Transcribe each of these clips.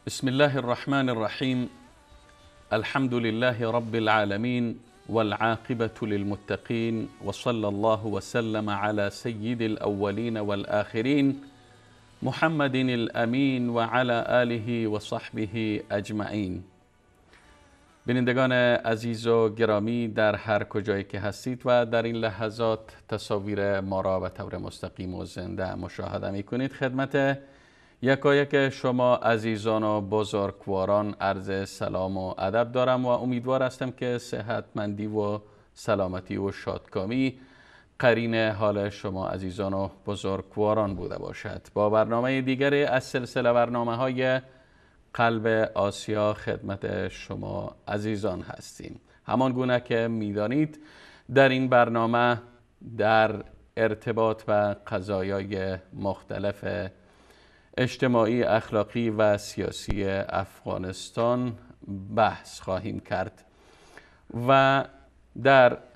بسم الله الرحمن الرحيم. الحمد لله رب العالمين والعاقبة للمتقين، وصلى الله وسلم على سيد الأولين والآخرين محمد الأمين وعلى آله وصحبه أجمعین. بینندگان عزیز و گرامی در هر کجایی که هستید و در این لحظات تصاویر ما را به طور مستقیم و زنده مشاهده می کنید، خدمت یکایک شما عزیزان و بزرگواران عرض سلام و ادب دارم و امیدوار هستم که صحتمندی و سلامتی و شادکامی قرین حال شما عزیزان و بزرگواران بوده باشد. با برنامه دیگری از سلسله برنامه‌های قلب آسیا خدمت شما عزیزان هستیم. همان گونه که می‌دانید در این برنامه در ارتباط و قضایای مختلف اجتماعی، اخلاقی و سیاسی افغانستان بحث خواهیم کرد و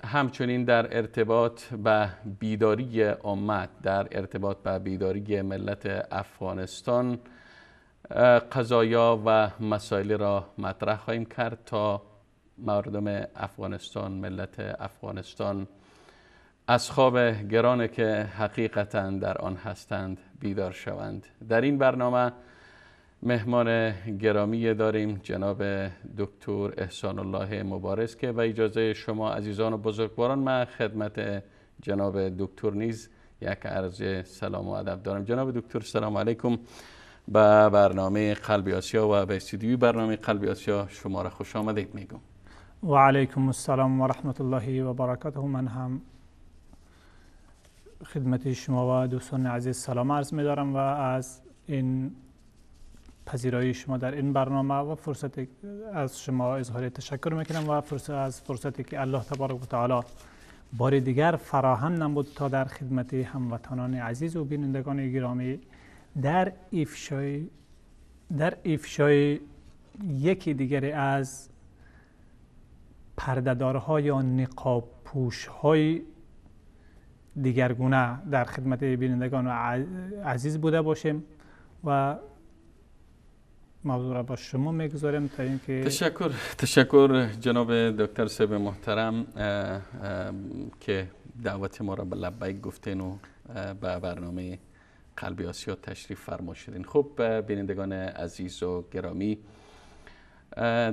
همچنین در ارتباط به بیداری امت، در ارتباط به بیداری ملت افغانستان قضایا و مسائل را مطرح خواهیم کرد تا مردم افغانستان، ملت افغانستان از خواب گرانی که حقیقتا در آن هستند بیدار شوند. در این برنامه مهمان گرامی داریم، جناب دکتر احسان الله مبارز، که با اجازه شما عزیزان و بزرگواران من خدمت جناب دکتر نیز یک عرض سلام و ادب دارم. جناب دکتر سلام علیکم، به برنامه قلب آسیا و به استودیوی برنامه قلب آسیا شما را خوش آمدید میگم. و علیکم السلام و رحمت الله و برکاته. من هم خدمت شما و دوستان عزیز سلام عرض می دارم و از این پذیرایی شما در این برنامه و فرصتی از شما اظهار تشکر میکنم و فرصتی که الله تبارک و تعالی بار دیگر فراهم نمود تا در خدمت هموطنان عزیز و بینندگان گرامی در افشای یکی دیگری از پرده‌دارها یا نقاب پوش‌های دیگرگونه در خدمت بینندگان عزیز بوده باشیم و موضوع را با شما میگذاریم تا اینکه تشکر جناب دکتر صاحب محترم که دعوت ما را به لبیک گفتین و به برنامه قلب آسیا تشریف فرما شدین. خب بینندگان عزیز و گرامی،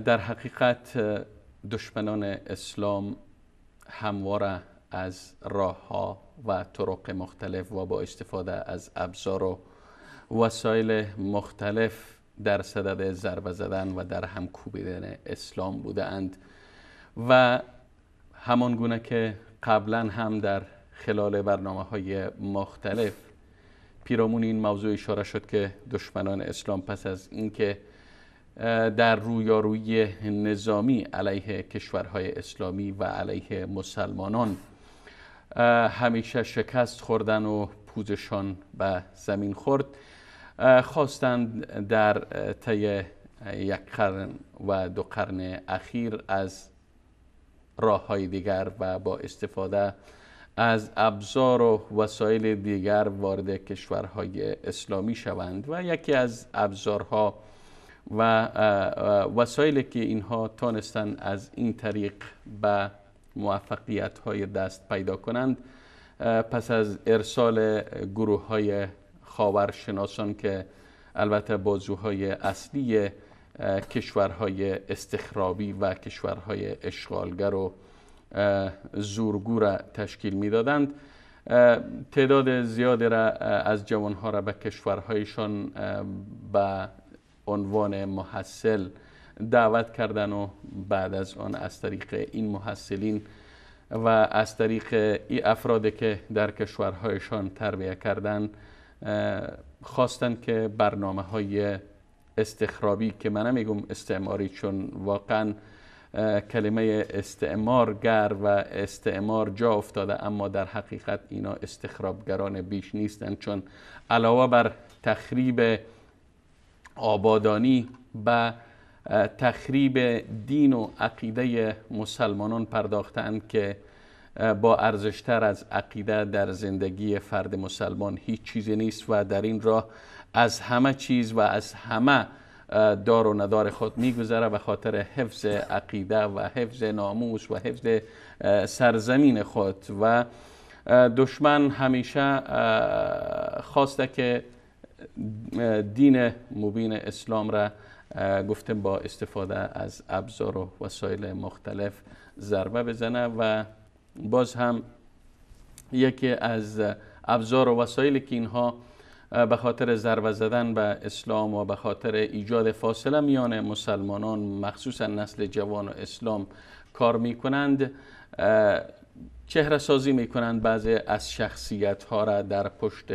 در حقیقت دشمنان اسلام همواره از راه‌ها و طرق مختلف و با استفاده از ابزار و وسایل مختلف در صدد ضربه زدن و در هم کوبیدن اسلام بوده اند و همان گونه که قبلا هم در خلال برنامه‌های مختلف پیرامون این موضوع اشاره شد که دشمنان اسلام پس از اینکه در رویارویی نظامی علیه کشورهای اسلامی و علیه مسلمانان همیشه شکست خوردن و پوزشان به زمین خورد، خواستند در طی یک قرن و 2 قرن اخیر از راه‌های دیگر و با استفاده از ابزار و وسایل دیگر وارد کشورهای اسلامی شوند و یکی از ابزارها و وسایلی که اینها تانستند از این طریق به موفقیت‌های دست پیدا کنند پس از ارسال گروه‌های خاورشناسان که البته بازوهای اصلی کشورهای استخرابی و کشورهای اشغالگر و زورگو را تشکیل می‌دادند، تعداد زیادی را از جوانها را به کشورهایشان به عنوان محصل دعوت کردن و بعد از آن از طریق این محصلین و از طریق این افرادی که در کشورهایشان تربیت کردن خواستند که برنامه‌های استخرابی، که من نمیگم استعماری چون واقعا کلمه استعمارگر و استعمار جا افتاده، اما در حقیقت اینا استخرابگران بیش نیستند، چون علاوه بر تخریب آبادانی به تخریب دین و عقیده مسلمانان پرداختند که با ارزشتر از عقیده در زندگی فرد مسلمان هیچ چیزی نیست و در این راه از همه چیز و از همه دار و ندار خود میگذره به خاطر حفظ عقیده و حفظ ناموس و حفظ سرزمین خود. و دشمن همیشه خواسته که دین مبین اسلام را گفتم با استفاده از ابزار و وسایل مختلف ضربه بزنه. و باز هم یکی از ابزار و وسایلی که اینها به خاطر ضربه زدن به اسلام و به خاطر ایجاد فاصله میان مسلمانان مخصوصا نسل جوان و اسلام کار میکنند، چهره سازی میکنند بعضی از شخصیت ها را در پشت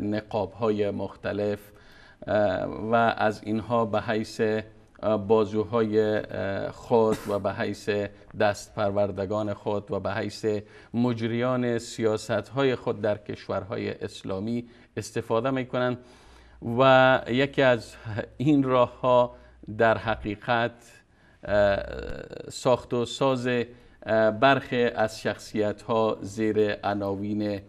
نقاب های مختلف و از اینها به حیث بازوهای خود و به حیث دست پروردگان خود و به حیث مجریان سیاست های خود در کشورهای اسلامی استفاده میکنند. و یکی از این راه ها در حقیقت ساخت و ساز برخی از شخصیت ها زیر عناوین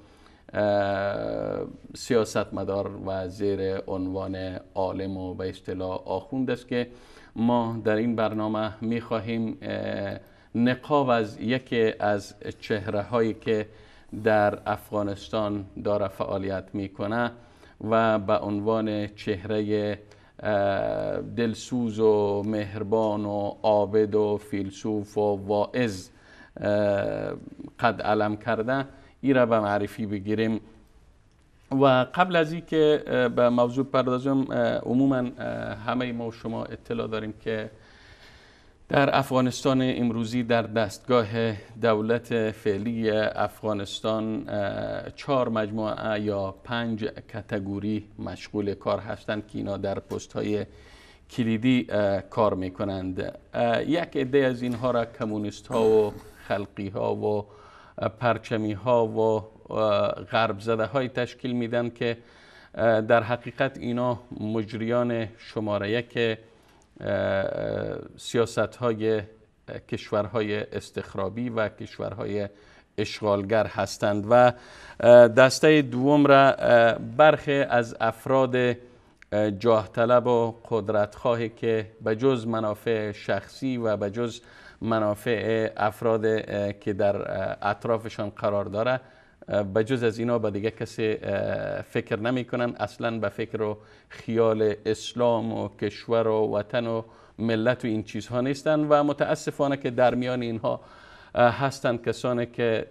سیاستمدار و زیر عنوان عالم و به اصطلاح آخوند است که ما در این برنامه می‌خواهیم نقاب از یکی از چهره هایی که در افغانستان داره فعالیت میکنه و به عنوان چهره دلسوز و مهربان و عابد و فیلسوف و واعظ قد علم کرده ای را به معرفی بگیریم. و قبل از این که به موضوع پردازم، عموما همه ما و شما اطلاع داریم که در افغانستان امروزی در دستگاه دولت فعلی افغانستان 4 مجموعه یا 5 کاتگوری مشغول کار هستند که اینا در پست های کلیدی کار میکنند. یک عده از اینها را کمونیست ها و خلقی ها و پرچمی ها و غرب زده های تشکیل میدن که در حقیقت اینا مجریان شماره یک سیاست های کشورهای استخرابی و کشورهای اشغالگر هستند. و دسته دوم را برخی از افراد جاه طلب و قدرتخواهی که بجز منافع شخصی و بجز منافع افراد که در اطرافشان قرار داره، بجز از اینا به دیگه کسی فکر نمی کنن، اصلا به فکر و خیال اسلام و کشور و وطن و ملت و این چیزها نیستن. و متاسفانه که در میان اینها هستند کسانی که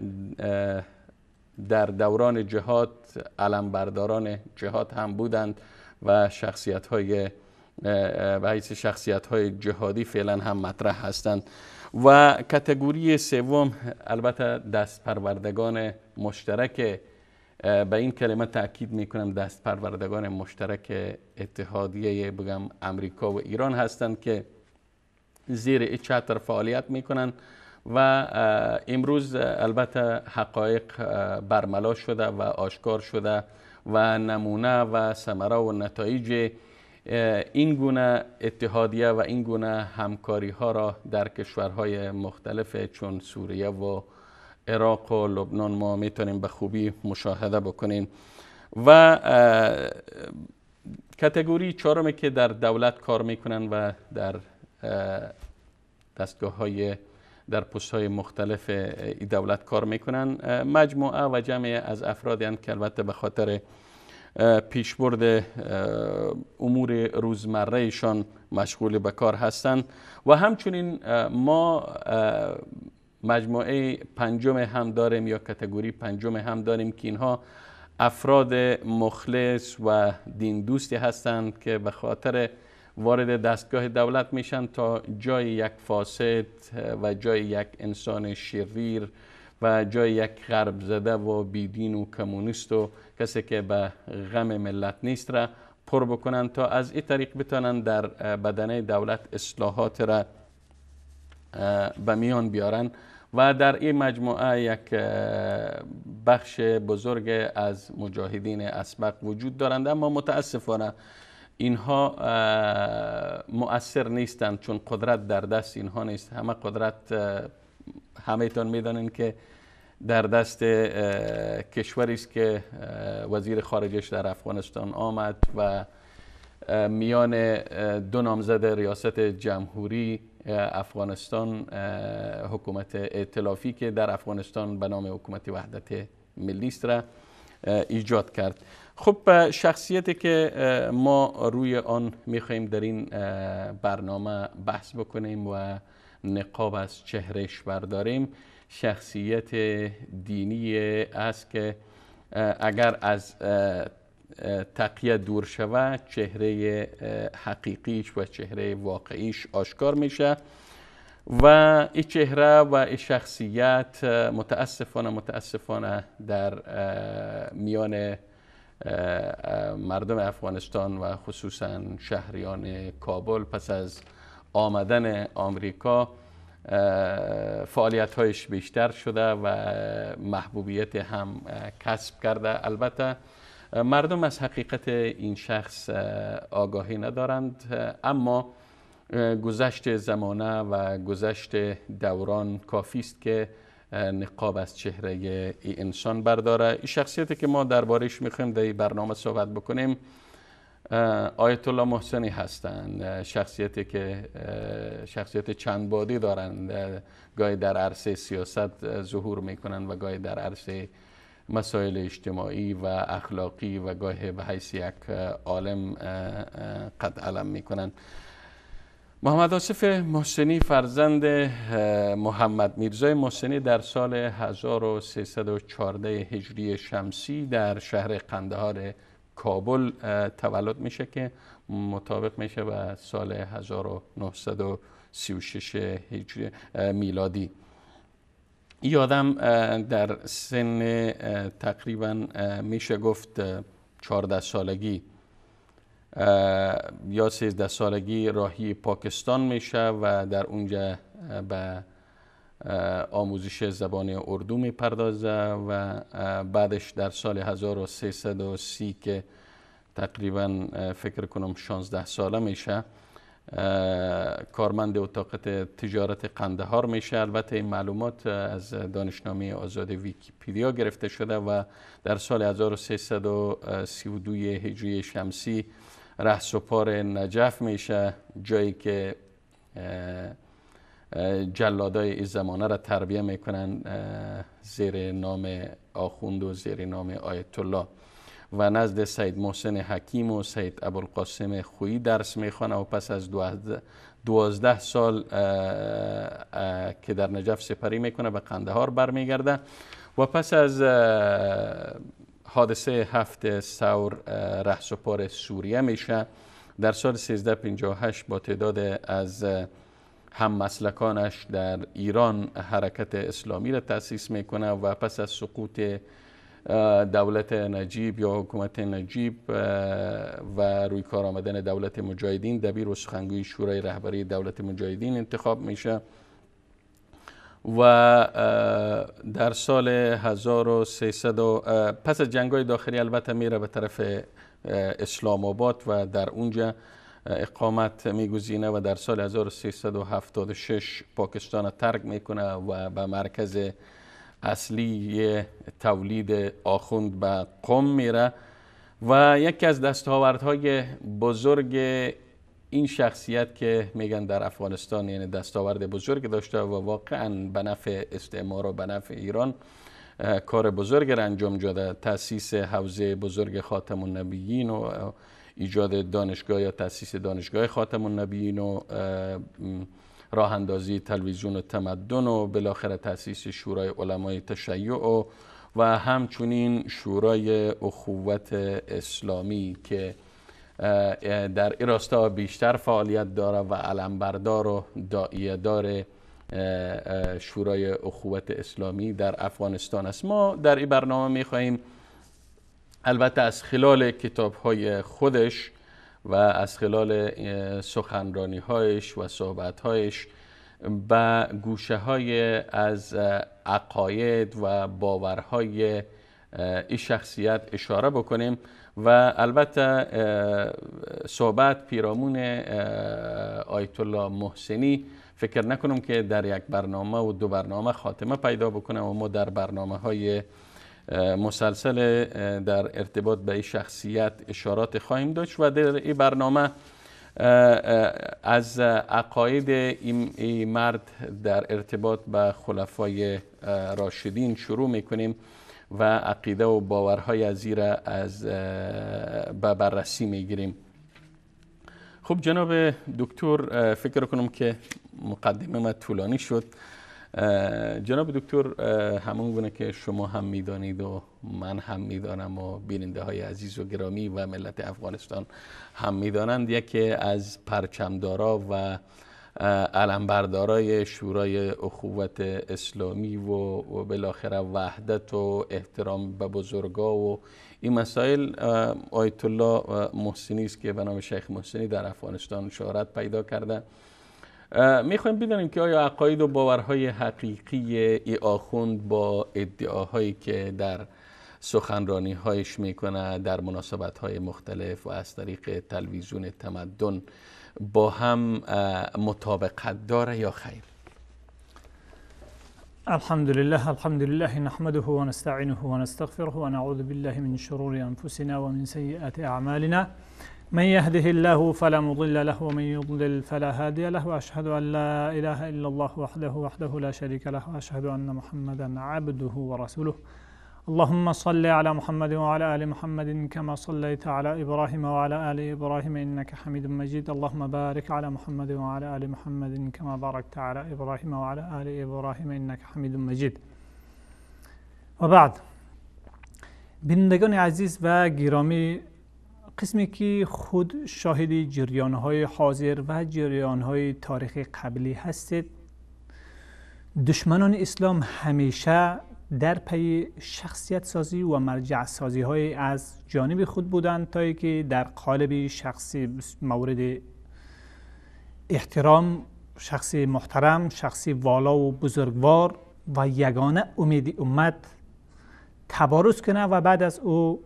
در دوران جهاد علمبرداران جهاد هم بودند و شخصیت های به حیث شخصیت های جهادی فعلا هم مطرح هستند. و کاتگوری سوم البته دست پروردگان مشترک، به این کلمه تاکید میکنم، دست پروردگان مشترک اتحادیه بگم امریکا و ایران هستند که زیر این چتر فعالیت میکنند. و امروز البته حقایق برملا شده و آشکار شده و نمونه و ثمره و نتایج این گونه اتحادیه و این گونه همکاری ها را در کشورهای مختلف چون سوریه و عراق و لبنان ما میتونیم به خوبی مشاهده بکنیم. و کاتگوری چهارمی که در دولت کار میکنن و در دستگاه های در پست های مختلف دولت کار میکنن، مجموعه و جمع از افرادی هستند که البته به خاطر پیشبرد امور روزمرهشان مشغول به کار هستند. و همچنین ما مجموعه پنجم هم داریم یا کاتگوری پنجم هم داریم که اینها افراد مخلص و دین دوستی هستند که به خاطر وارد دستگاه دولت میشن تا جای یک فاسد و جای یک انسان شریر و جای یک غرب زده و بیدین و کمونیست و کسی که به غم ملت نیست را پر بکنن تا از این طریق بتونن در بدنه دولت اصلاحات را به میان بیارن. و در این مجموعه یک بخش بزرگ از مجاهدین اسبق وجود دارند، اما متاسفانه اینها مؤثر نیستند چون قدرت در دست اینها نیست. همه قدرت همه تان میدانین که در دست کشوری است که وزیر خارجش در افغانستان آمد و میان دو نامزد ریاست جمهوری افغانستان، حکومت ائتلافی که در افغانستان به نام حکومت وحدت ملی است را ایجاد کرد. خب شخصیتی که ما روی آن میخواهیم در این برنامه بحث بکنیم و نقاب از چهرهش برداریم، شخصیت دینی است که اگر از تقیه دور شود چهره حقیقیش و چهره واقعیش آشکار میشه و این چهره و این شخصیت متاسفانه در میان مردم افغانستان و خصوصا شهریان کابل پس از آمدن آمریکا فعالیت‌هایش بیشتر شده و محبوبیت هم کسب کرده. البته مردم از حقیقت این شخص آگاهی ندارند، اما گذشت زمانه و گذشت دوران کافی است که نقاب از چهره این انسان برداره. این شخصیتی که ما دربارش میخوایم در این برنامه صحبت بکنیم آیت الله محسنی هستند. شخصیتی که شخصیت چند بعدی دارند، گاهی در عرصه سیاست ظهور میکنند و گاهی در عرصه مسائل اجتماعی و اخلاقی و گاهی به حیث یک عالم قد علم میکنند. محمد آصف محسنی فرزند محمد میرزای محسنی در سال 1314 هجری شمسی در شهر قندهار کابل تولد میشه که مطابق میشه به سال 1936 هجری میلادی. این آدم در سن تقریبا میشه گفت 14 سالگی یا 13 سالگی راهی پاکستان میشه و در اونجا به آموزش زبان اردو میپردازه و بعدش در سال 1330 که تقریبا فکر کنم 16 ساله میشه کارمند اتاق تجارت قندهار میشه. البته این معلومات از دانشنامه آزاد ویکیپدیا گرفته شده و در سال 1332 هجری شمسی رهسپار نجف میشه، جایی که جلادای این زمانه را تربیه میکنن زیر نام آخوند و زیر نام آیت الله و نزد سید محسن حکیم و سید ابوالقاسم خویی درس میخوانه و پس از 12 سال که در نجف سپری میکنه به قندهار برمیگرده و پس از حادثه 7 ثور رهسپار سوریه میشه. در سال 1358 با تعداد از هم مسلکانش در ایران حرکت اسلامی را تأسیس میکنه و پس از سقوط دولت نجیب یا حکومت نجیب و روی کار آمدن دولت مجاهدین دبیر و سخنگوی شورای رهبری دولت مجاهدین انتخاب میشه و در سال 1300 پس از جنگ‌های داخلی البته میره به طرف اسلام آباد و در اونجا اقامت میگزینه و در سال 1376 پاکستان را ترک میکنه و به مرکز اصلی تولید آخوند به قم میره و یکی از دستاوردهای بزرگ این شخصیت که میگن در افغانستان یعنی دستاورد بزرگ داشته و واقعا به نفع استعمار و به نفع ایران کار بزرگ را انجام داده، تأسیس حوزه بزرگ خاتم النبیین و ایجاد دانشگاه یا تأسیس دانشگاه خاتم النبیین و راه اندازی تلویزیون و تمدن و بالاخره تأسیس شورای علمای تشیع و همچنین شورای اخوت اسلامی که در این راستا بیشتر فعالیت داره و علمبردار و داعیه دار شورای اخوت اسلامی در افغانستان است. ما در این برنامه می‌خواهیم البته از خلال کتاب‌های خودش و از خلال سخنرانی‌هایش و صحبت‌هایش به گوشه‌های از عقاید و باورهای این شخصیت اشاره بکنیم و البته صحبت پیرامون آیت الله محسنی فکر نکنم که در یک برنامه و دو برنامه خاتمه پیدا بکنه و ما در برنامه‌های مسلسل در ارتباط به این شخصیت اشارات خواهیم داشت و در این برنامه از عقاید این مرد در ارتباط به خلفای راشدین شروع میکنیم و عقیده و باورهای از را از به بررسی میگیریم. خب جناب دکتر، فکر کنم که مقدمه ما طولانی شد. جناب دکتر، همون گونه که شما هم میدانید و من هم میدانم و بیننده های عزیز و گرامی و ملت افغانستان هم میدانند، یکی از پرچمدارا و علمبردارای شورای اخوت اسلامی و بالاخره وحدت و احترام به بزرگا و این مسائل آیت الله محسنی است که به نام شیخ محسنی در افغانستان شهرت پیدا کرده. میخوایم بدانیم که آیا عقاید و باورهای حقیقی ای آخوند با ادعاهایی که در سخنرانی هایش میکنه در مناسبت های مختلف و از طریق تلویزیون تمدن با هم مطابقت داره یا خیر؟ الحمد لله نحمده و نستعینه و نستغفره و نعوذ بالله من شرور انفسنا و من سیئات اعمالنا من يهده الله فلا مضل له ومن يضلل فلا هادي له واشهد ان لا اله الا الله وحده لا شريك له واشهد ان محمدا عبده ورسوله اللهم صل على محمد وعلى آل محمد كما صليت على إبراهيم وعلى آل إبراهيم إنك حميد مجيد اللهم بارك على محمد وعلى آل محمد كما باركت على إبراهيم وعلى آل إبراهيم إنك حميد مجيد. و بعد، بینندگان عزیز و گرامی، قسمی که خود شاهد جریان‌های حاضر و جریان‌های تاریخی قبلی هستید، دشمنان اسلام همیشه در پی شخصیت سازی و مرجع سازی های از جانب خود بودند تا اینکه در قالب شخصی مورد احترام، شخصی محترم، شخصی والا و بزرگوار و یگانه امید امت تبارز کنه و بعد از او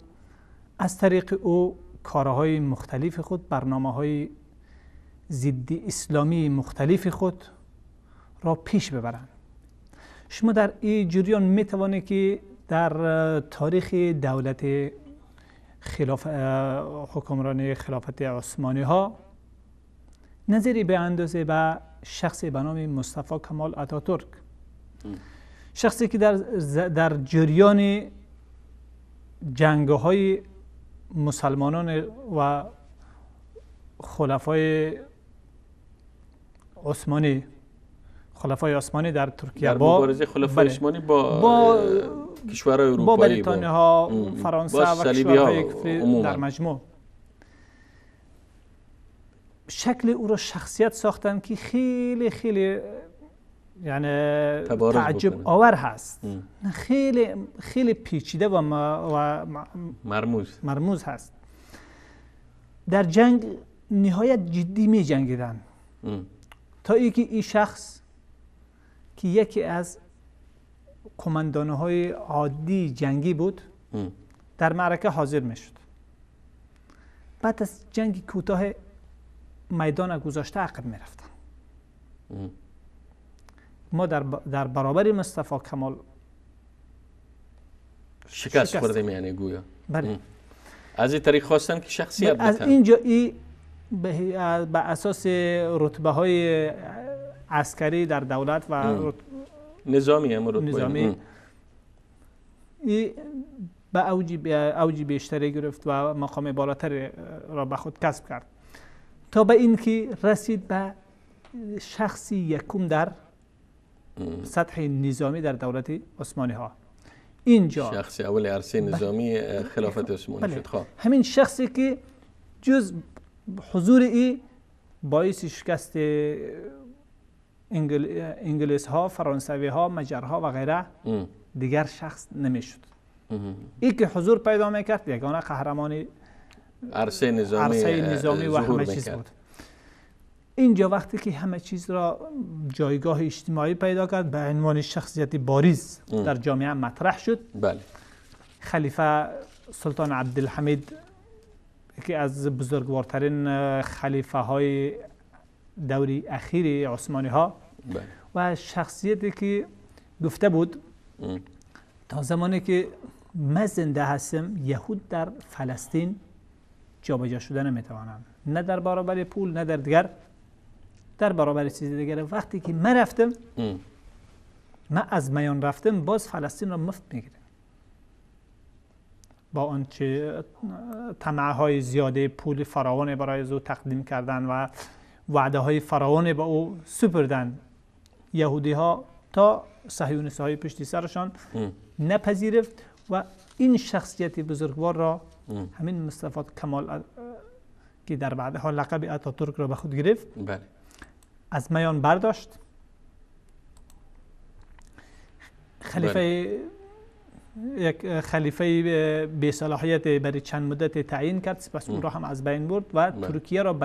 از طریق او کارهای مختلف خود، برنامه‌های ضد اسلامی مختلف خود را پیش ببرند. شما در این جریان میتوانید که در تاریخ دولت حکمرانی خلافت عثمانی ها نظری به اندازه به شخصی به نام مصطفی کمال اتاتورک، شخصی که در جریان جنگ‌های مسلمانان و خلفای عثمانی در ترکیه با مبارزه خلفای عثمانی با کشورهای اروپایی، با بریتانیا ها، فرانسه و کشورهای کفری در مجموع شکل او را شخصیت ساختن که خیلی یعنی تعجب آور هست، خیلی پیچیده و مرموز هست. در جنگ نهایت جدی می جنگیدن تا اینکه این شخص که یکی از کماندانهای عادی جنگی بود در معرکه حاضر می شد. بعد از جنگ کوتاه میدان گذاشته عقب می رفتن. ما در برابر مصطفی کمال شکست خوردیم، یعنی گویا. بله. از این طریق خواستن که شخصیت بتن. از اینجا به اساس رتبه های عسکری در دولت و نظامی به اوج بیشتری گرفت و مقام بالاتر را به خود کسب کرد تا به این که رسید به شخصی یکم در سطح نظامی در دولت عثمانی ها. اینجا شخصی اول عرصه نظامی خلافت عثمانی شد. خواه همین شخصی که جز حضور ای باعث شکست انگلیس ها، فرانسوی ها، مجرها و غیره دیگر شخص نمیشد. ای که حضور پیدا میکرد یگانه قهرمان عرصه نظامی و همه چیز بود. اینجا وقتی که همه چیز را جایگاه اجتماعی پیدا کرد، به عنوان شخصیت بارز در جامعه مطرح شد. بله. خلیفه سلطان عبدالحمید که از بزرگوارترین خلیفه های دوری اخیر عثمانی ها و شخصیتی که گفته بود تا زمانی که من زنده هستم، یهود در فلسطین جابجا شده نمیتوانند، نه در برابر پول نه در برابر چیز دیگه. وقتی که من رفتم، من از میان رفتم، باز فلسطین را مفت میگیرم با آنچه طمع‌های زیاده، پول فراوان برای او تقدیم کردن و وعده های فراوان به او سپردن. یهودی ها تا صهیونیست های پشت سرشان نپذیرفت و این شخصیت بزرگوار را همین مصطفی کمال که در بعدها لقب اتاتورک را به خود گرفت، بله، از میان برداشت. یک خلیفه بی صلاحیت برای چند مدت تعیین کرد، سپس اون را هم از بین برد و ترکیه را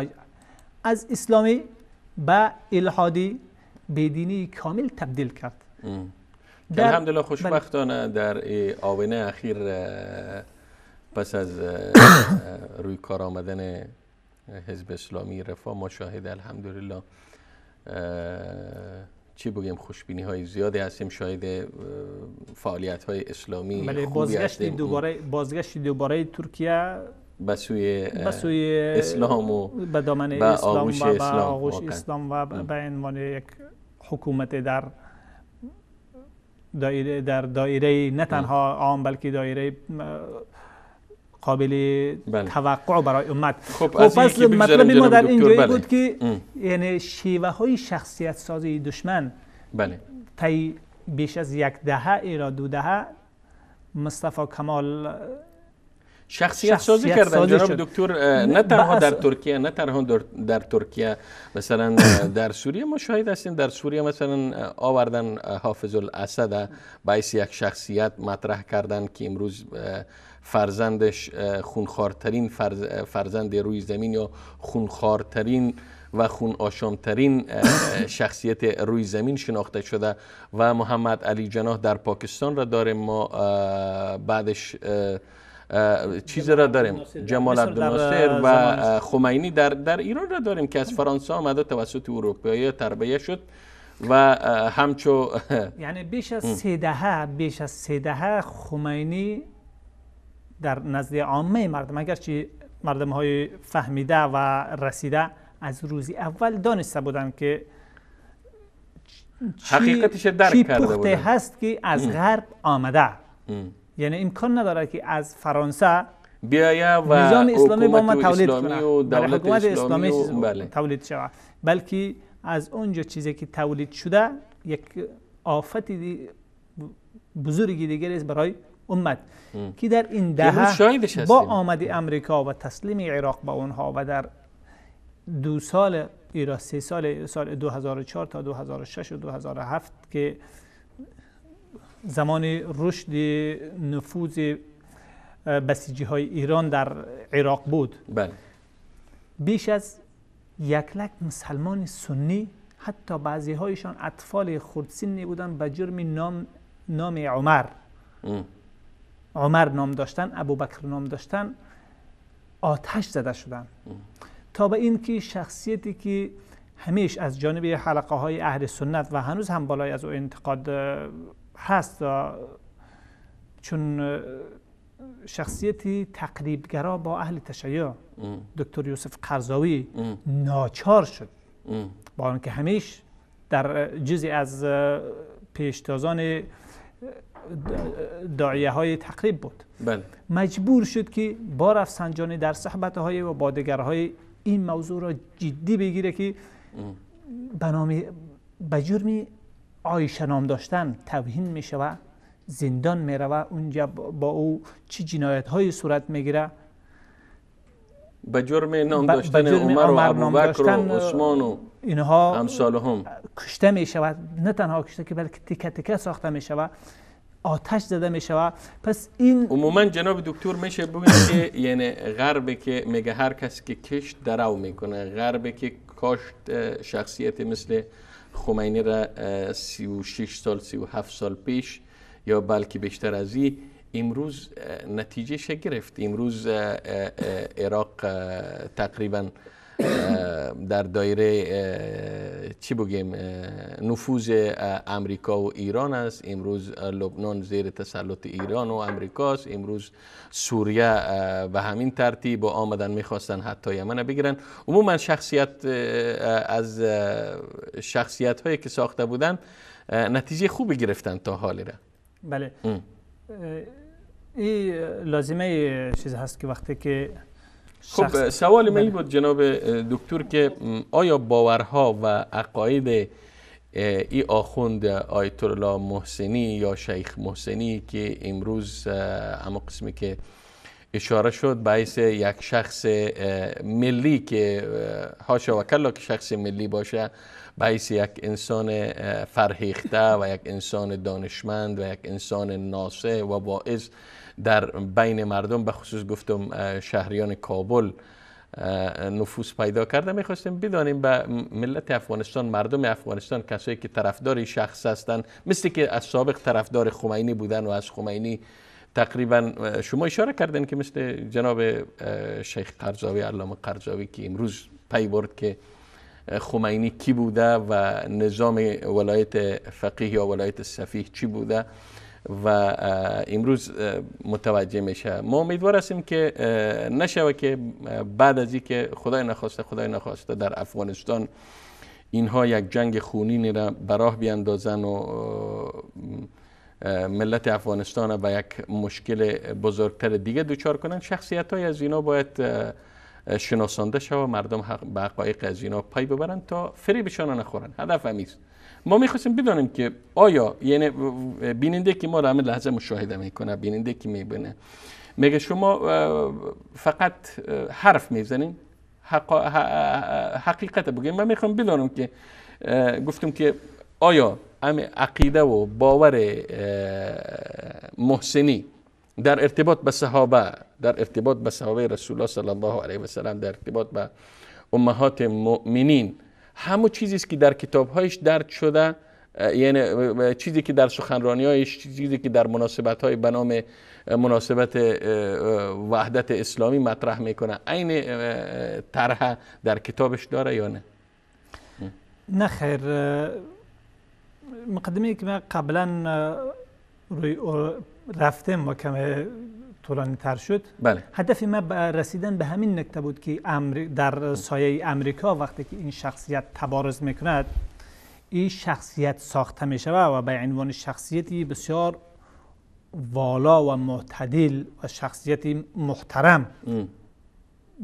از اسلامی به الحادی بدینی کامل تبدیل کرد. الحمدلله خوشبختانه در آونة اخیر پس از روی کار آمدن حزب اسلامی رفاه ما شاهد الحمدلله چی بگیم خوشبینی های زیادی هستیم، شاهد فعالیت های اسلامی خوبی هستیم. بازگشت دوباره ترکیه به سوی اسلام و به دامن اسلام و به آغوش اسلام و به عنوان یک حکومت در دایره نه تنها عام بلکه دایره قابل توقع برای امت. خب پس مطلب ما در اینجایی بود که یعنی شیوه های شخصیت سازی دشمن طی بیش از یک دهه ایرا 2 دهه مصطفی کمال شخصیت سازی کردن جناب دکتر، نه تنها در ترکیه، نه تنها در ترکیه، مثلا در سوریه ما شاهد هستیم. در سوریه مثلا آوردن حافظ الاسد باعث یک شخصیت مطرح کردن که امروز فرزندش خونخوارترین فرزند روی زمین یا خونخوارترین و خون آشامترین شخصیت روی زمین شناخته شده و محمد علی جناح در پاکستان را داریم. ما بعدش چیز را داریم، جمال عبدالناصر و خمینی در ایران را داریم که از فرانسه آمده توسط اروپایی تربیه شد و همچو یعنی بیش از 3 دهه خمینی در نزد عامه مردم، اگرچه مردم های فهمیده و رسیده از روزی اول دانسته بودند که حقیقتش درک کرده بودند، پخته هست که از غرب آمده. یعنی امکان نداره که از فرانسه بیایه و نظام اسلامی با ما تولید کنه و دولت اسلامی تولید شود، بلکه از اونجا چیزی که تولید شده یک آفت بزرگی دیگر است برای امت که در این دهه با آمد امریکا و تسلیم عراق به اونها و در 2 سال ایران 3 سال 2004 تا 2006 و 2007 که زمان رشد نفوذ بسیجی های ایران در عراق بود، بله، بیش از 1 لک مسلمان سنی، حتی بعضی هایشان اطفال خردسنی بودن، به جرم نام عمر نام داشتن، ابوبکر نام داشتن، آتش زده شدن. تا به این که شخصیتی که همیشه از جانب حلقه های اهل سنت و هنوز هم بالای از او انتقاد هست، چون شخصیتی تقریبگرا با اهل تشیع دکتر یوسف قرضاوی ناچار شد، با آنکه همیشه در جزئی از پیشتازان داعیه های تقریب بود، بله، مجبور شد که با رفسنجانی در صحبت های و با دیگرهای این موضوع را جدی بگیره که به جرم عایشه نام داشتن توهین می شود، زندان می رود، اونجا با او چی جنایت های صورت می گیره، به جرم نام داشتن عمر و ابوبکر و عثمان و اینها امثالهم کشته می شود. نه تنها کشته که بلکه تکه تکه ساخته می شود، آتش زده می شود. پس این عموما جناب دکتر میشه بگیم که یعنی غرب که میگه هر کسی که کشت درو میکنه، غرب که کاشت شخصیت مثل خمینی را 36 سال 37 سال پیش یا بلکه بیشتر از این، امروز نتیجهش گرفت. امروز عراق تقریبا در دایره چی بگیم نفوذ امریکا و ایران است. امروز لبنان زیر تسلط ایران و امریکاست. امروز سوریه به همین ترتیب و آمدن میخواستن حتی یمن بگیرن. عموما از شخصیت هایی که ساخته بودن نتیجه خوبی گرفتن تا حالی را. بله. این لازمه چیز هست که وقتی که خب سوال من بود جناب دکتر که آیا باورها و عقاید ای آخوند آیت الله محسنی یا شیخ محسنی که امروز اما قسمی که اشاره شد باعث یک شخص ملی که حاشا و کلا که شخص ملی باشه، باعث یک انسان فرهیخته و یک انسان دانشمند و یک انسان ناصح و واعظ در بین مردم، به خصوص گفتم شهریان کابل، نفوذ پیدا کرده. میخواستیم بدانیم به ملت افغانستان، مردم افغانستان، کسایی که طرفدار شخص هستند، مثل که از سابق طرفدار خمینی بودن و از خمینی تقریبا شما اشاره کردن که مثل جناب شیخ قرضاوی، علامه قرضاوی که امروز پی برد که خمینی کی بوده و نظام ولایت فقیه یا ولایت سفیه چی بوده و امروز متوجه میشه. ما امیدوار هستیم که نشوه که بعد از اینکه خدای نخواسته در افغانستان اینها یک جنگ خونینی را به راه بیاندازن و ملت افغانستان به یک مشکل بزرگتر دیگه دوچار کنن. شخصیت های از اینا باید شناسانده شود و مردم به حقایق از اینا پی ببرن تا فریبشان نخورن. هدف همیست. ما میخواستیم بدانیم که آیا یعنی بیننده که ما را همین لحظه مشاهده میکنه، بیننده که میبینه، میگه شما فقط حرف میزنین، حقیقت بگیم. من میخوام بدانم که گفتم که آیا همین عقیده و باور محسنی در ارتباط به صحابه، در ارتباط به صحابه رسول الله صلی الله علیه و سلم، در ارتباط به امهات مؤمنین، همون چیزی است که در کتاب‌هایش درج شده، یعنی چیزی که در سخنرانی‌هایش، چیزی که در مناسبت‌های به نام مناسبت وحدت اسلامی مطرح میکنه، عین طرح در کتابش داره یا نه؟ نه خیر. مقدمه‌ای که من قبلا روی رفتم و کم طولانی تر شد. بله. هدف ما رسیدن به همین نکته بود که در سایه امریکا وقتی که این شخصیت تبارز میکند، این شخصیت ساخته میشود و به عنوان شخصیتی بسیار والا و معتدل و شخصیتی محترم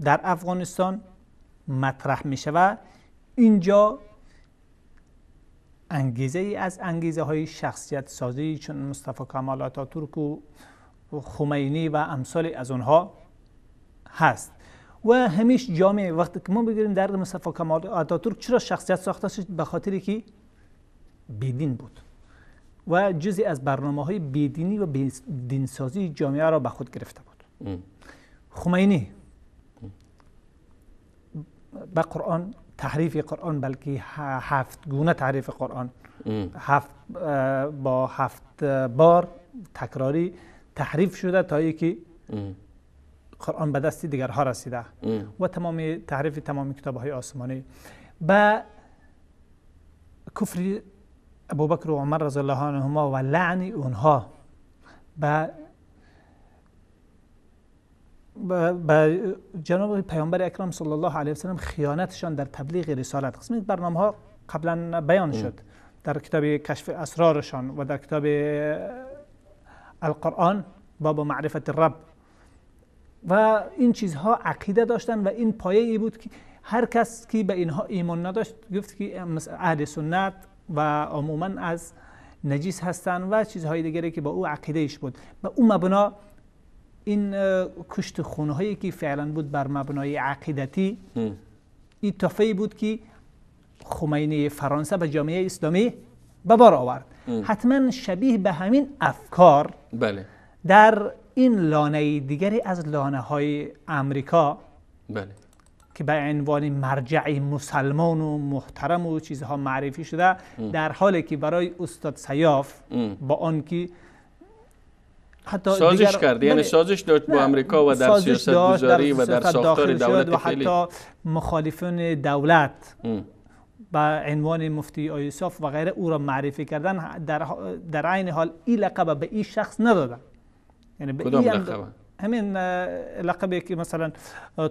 در افغانستان مطرح میشود. اینجا انگیزه ای از انگیزه های شخصیت سازی چون مصطفی کمال آتاتورک و خمینی و امثال از اونها هست و همیشه جامعه وقتی که ما بگیریم در مصطفی کمال آتاتورک چرا شخصیت ساخته شد؟ به خاطری که بیدین بود و جزئی از برنامه‌های بیدینی و دینسازی جامعه را به خود گرفته بود. خمینی به قرآن، تحریف قرآن، بلکه 7 گونه تحریف قرآن، 7 بار تکراری تحریف شده تا اینکه قرآن به دست دیگرها رسیده و تمام تحریف تمام کتاب‌های آسمانی و کفر ابوبکر و عمر رضی الله عنهما و لعن اونها به جناب پیامبر اکرم صلی الله علیه و سلم، خیانتشان در تبلیغ رسالت. قسمی برنامه‌ها قبلا بیان شد در کتاب کشف اسرارشان و در کتاب القرآن باب معرفت الرب و این چیزها عقیده داشتن و این پایه ای بود که هر کس که به اینها ایمان نداشت گفت که اهل سنت و عموما از نجیس هستن و چیزهای دیگری که با او عقیده ایش بود. و اون مبنا این کشت خونه هایی که فعلا بود بر مبنای عقیدتی، این تحفه‌ای بود که خمینی فرانسه به جامعه اسلامی به بار آورد. حتما شبیه به همین افکار بله. در این لانه دیگری از لانه های امریکا بله. که به عنوان مرجع مسلمان و محترم و چیزها معرفی شده، در حالی که برای استاد سیاف با آن که حتی سازش کرد، یعنی سازش داشت با امریکا و در سیاست گذاری و در ساختار دولت و حتی مخالفین دولت با عنوان مفتی آیوساف و غیره او را معرفی کردن، در عین حال این لقب به این شخص ندادن. یعنی به کدام لقب؟ همین لقبی که مثلا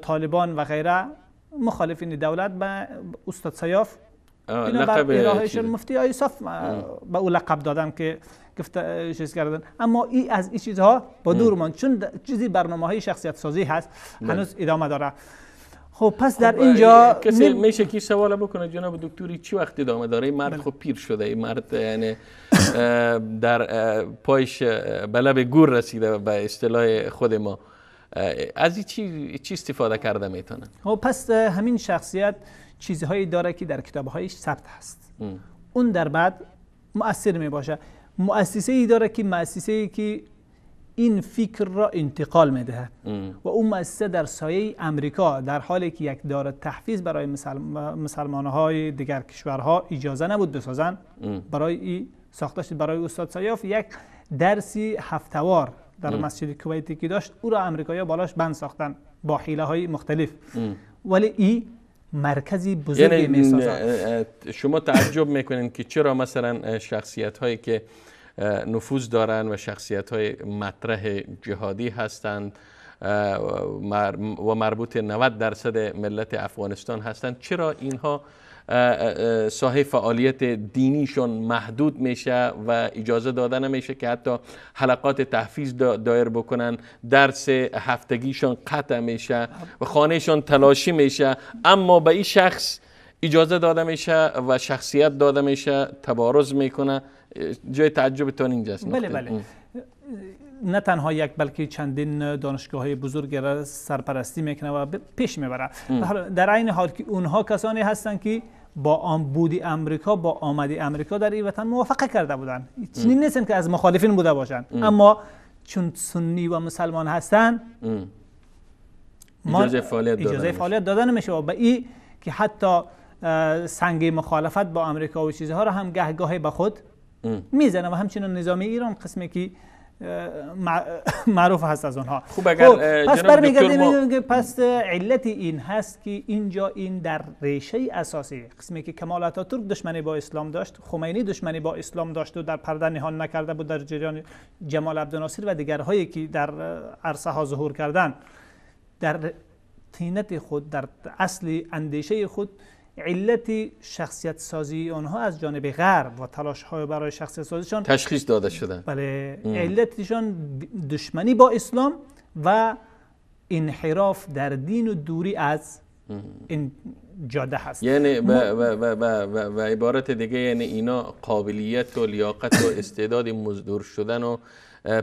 طالبان و غیره مخالفین دولت به استاد سیاف لقب الههشون مفتی آیوساف به او لقب دادن که گفته چیز کردن. اما این از این چیزها با دور ماند، چون چیزی برنامه‌های شخصیت سازی هست هنوز ادامه داره. خب پس در اینجا کسی میشه کی سوال بکنه جناب دکتری چی وقت ادامه داره؟ این مرد خب پیر شده، این مرد یعنی در پایش به لب گور رسیده به اصطلاح خود ما. از این چی استفاده کرده میتونه؟ خب پس همین شخصیت چیزهایی داره که در کتابهایش ثبت هست. اون در بعد مؤثر می باشه. مؤسسه‌ای داره که مؤسسه‌ای که این فکر را انتقال میده و اون مؤسسه در سایه امریکا، در حالی که یک دار تحفیظ برای مسلمان‌های دیگر کشورها اجازه نبود بسازن، برای این ساخته شد. برای استاد سیاف یک درسی هفته‌وار در مسجد کویتی که داشت، او را امریکایی‌ها بالاش بند ساختن با حیله‌های مختلف. ولی این مرکزی بزرگی میسازه. شما تعجب میکنین که چرا مثلا شخصیت‌هایی که نفوذ دارن و شخصیت‌های مطرح جهادی هستند و مربوط 90% ملت افغانستان هستند، چرا اینها ساحه فعالیت دینیشون محدود میشه و اجازه داده نمیشه که حتی حلقات تحفیظ دایر بکنن، درس هفتگیشون قطع میشه و خانهشون تلاشی میشه، اما به این شخص اجازه داده میشه و شخصیت داده میشه، تبارز میکنه؟ جای تعجبتون اینجاست. بله. نه تنها یک بلکه چندین دانشگاه بزرگ را سرپرستی میکنه و پیش میبره. در عین حال که اونها کسانی هستند که با آمد امریکا، با آمد امریکا در این وطن موافقه کرده بودند. چنین نیستن که از مخالفین بوده باشند، اما چون سنی و مسلمان هستند اجازه فعالیت داده نمیشه. و به این که حتی سنگ مخالفت با امریکا و چیزها را هم گهگاهی به خود میزنه و همچنین نظامی ایران قسمی که معروف هست از اونها. خوب اگر پس برمیگردیم پس علت این هست که اینجا این در ریشه اساسی قسمی که کمال اتاتورک دشمنی با اسلام داشت، خمینی دشمنی با اسلام داشت و در پرده نهان نکرده بود، در جریان جمال عبدالناصر و دیگرهایی که در عرصه ها ظهور کردن، در طینت خود، در اصل اندیشه خود علت شخصیت سازی آنها از جانب غرب و تلاش های برای شخصیت سازیشان تشخیص داده شده. بله، علتشان دشمنی با اسلام و انحراف در دین و دوری از این جاده هست. یعنی به عبارت دیگه یعنی اینا قابلیت و لیاقت و استعداد مزدور شدن و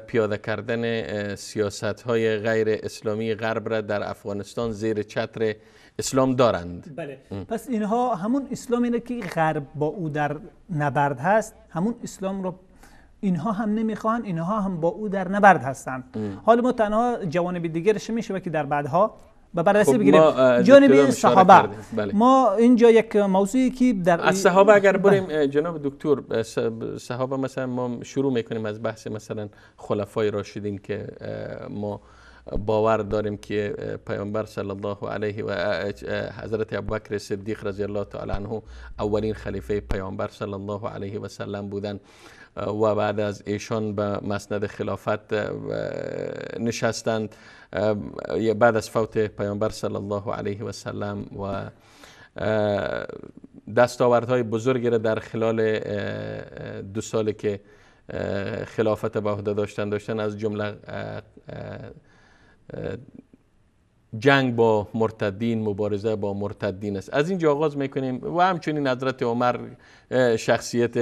پیاده کردن سیاست های غیر اسلامی غرب را در افغانستان زیر چتر اسلام دارند. بله. پس اینها همون اسلامی که غرب با او در نبرد هست، همون اسلام رو اینها هم نمیخوان، اینها هم با او در نبرد هستند. حالا ما تنها جوانب دیگرش میشه که در بعدها به بررسی بگیریم. جانب صحابه. بله. ما اینجا یک موضوعی که در از صحابه اگر بریم جناب دکتر، صحابه مثلا ما شروع میکنیم از بحث مثلا خلفای راشدین که ما باور داریم که پیامبر صلی الله علیه و حضرت ابوبکر صدیق رضی الله تعالی عنه اولین خلیفه پیامبر صلی الله علیه و سلم بودند و بعد از ایشان به مسند خلافت نشستند بعد از فوت پیامبر صلی الله علیه و سلم و دستاوردهای بزرگی را در خلال 2 سالی که خلافت به عهده داشتن از جمله جنگ با مرتدین، مبارزه با مرتدین است. از اینجا آغاز میکنیم و همچنین حضرت عمر شخصیت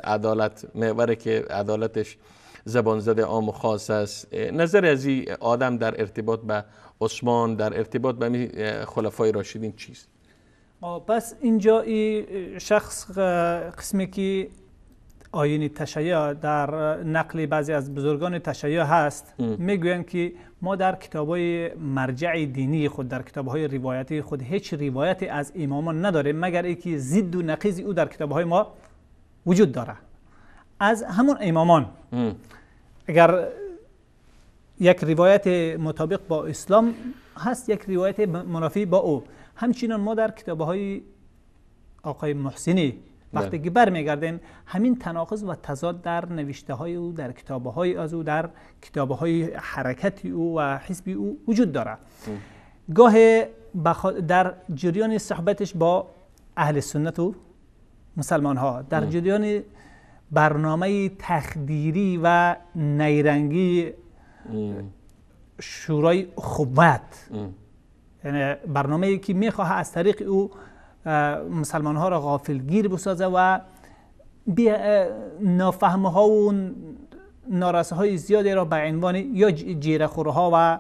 عدالت محوره که عدالتش زبان زده عام و خاص است. نظر از این آدم در ارتباط به عثمان، در ارتباط به خلفای راشدین چیست؟ پس اینجا این شخص قسمی که آیین تشیع در نقل بعضی از بزرگان تشیع هست میگویند که ما در کتاب‌های مرجع دینی خود، در کتاب‌های روایتی خود هیچ روایتی از امامان نداریم مگر اینکه ضد و نقیض او در کتاب‌های ما وجود داره. از همون امامان اگر یک روایت مطابق با اسلام هست، یک روایت منافی با او. همچنین ما در کتاب‌های آقای محسنی وقتی که برمیگردیم همین تناقض و تضاد در نوشته های او، در کتابه های از او، در کتابه های حرکتی او و حزبی او وجود داره. گاه در جریان صحبتش با اهل سنت و مسلمان ها، در جریان برنامه تخدیری و نیرنگی شورای اخوت، یعنی برنامه‌ای که میخواه از طریق او مسلمان ها را غافلگیر بسازه و نافهمه ها و نارسه های زیادی را به عنوان یا جیره خورها و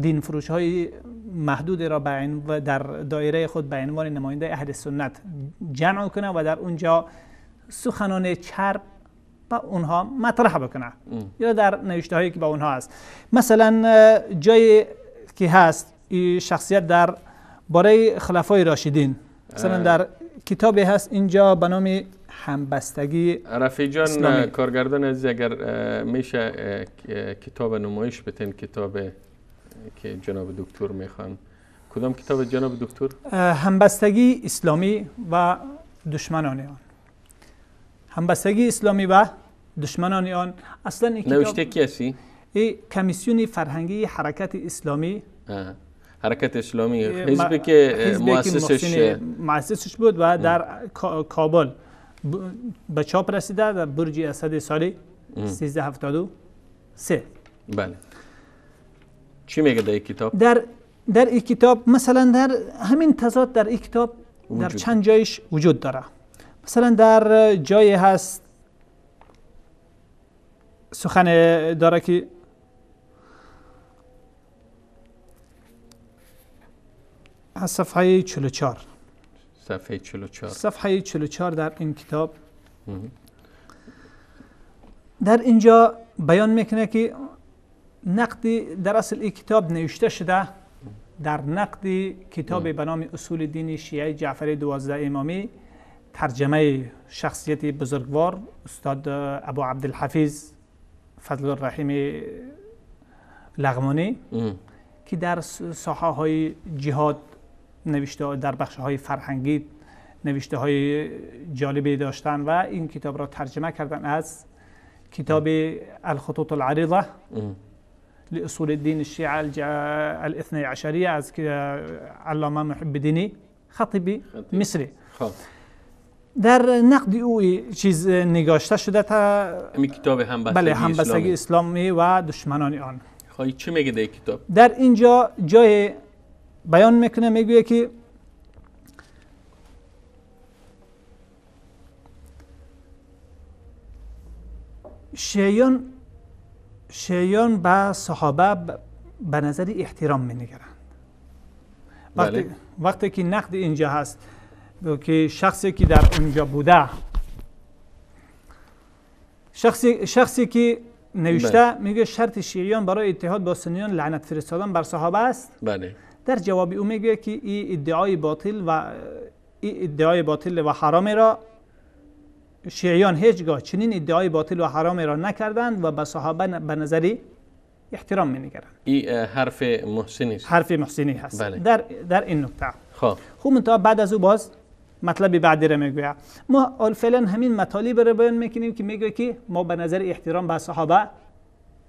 دین فروش های محدود را در دایره خود به عنوان نماینده اهل سنت جمع کنه و در اونجا سخنان چرب با اونها مطرح بکنه یا در نوشته هایی که با اونها هست. مثلا جایی که هست این شخصیت در باره خلفای راشدین، مثلا در کتابی هست اینجا به نام همبستگی رفیع جان اسلامی. کارگردان عزیز اگر میشه کتاب نمایش بتین، کتاب که جناب دکتر میخوان. کدام کتاب جناب دکتر؟ همبستگی اسلامی و دشمنان آن. همبستگی اسلامی و دشمنان آن. اصلا این نوشته کی هستی؟ این کمیسیون فرهنگی حرکت اسلامی. حرکت اسلامی حزبی که مؤسسش بود و در کابل به چاپ رسیده در برج اسد سال 1373. بله. چی میگه در این کتاب؟ در این کتاب مثلا در همین تضاد در این کتاب در چند جایش وجود داره. مثلا در جایی هست سخن داره که صفحه 44 صفحه 44 در این کتاب در اینجا بیان میکنه که نقد در اصل این کتاب نوشته شده در نقد کتاب به نام اصول دین شیعه جعفری 12 امامی، ترجمه شخصیت بزرگوار استاد ابو عبدالحفیظ فضل الرحیم لغمانی که در ساحه های جهاد نوشته، در بخش های فرهنگی نوشته های جالبی داشتن و این کتاب را ترجمه کردن از کتاب الخطوط العریضه لاصول الدین الشیعه الاثنی عشریه از علامه محب الدینی خطیبی مصری. در نقد او چیز نگاشته شده تا کتاب همبستگی اسلامی و دشمنان آن. خواهی چی میگه در کتاب؟ در اینجا جای بیان میکنه، میگویه که شیعیان به صحابه به نظر احترام می نگرند. وقتی که نقد اینجا هست که شخصی که در اونجا بوده، شخصی که نوشته میگه شرط شیعیان برای اتحاد با سنیان لعنت فرستادن بر صحابه است. بله. در جواب او میگه که این ادعای باطل و حرام را شیعیان هیچگاه چنین ادعای باطل و حرام را نکردند و به صحابه به نظری احترام می‌نگرند. این حرف محسنی است. حرف محسنی هست. بله. در این نکته. خب منتها بعد از او باز مطلب بعدی را میگوید. ما فعلا همین مطالب را بیان میکنیم که میگه که ما به نظر احترام به صحابه،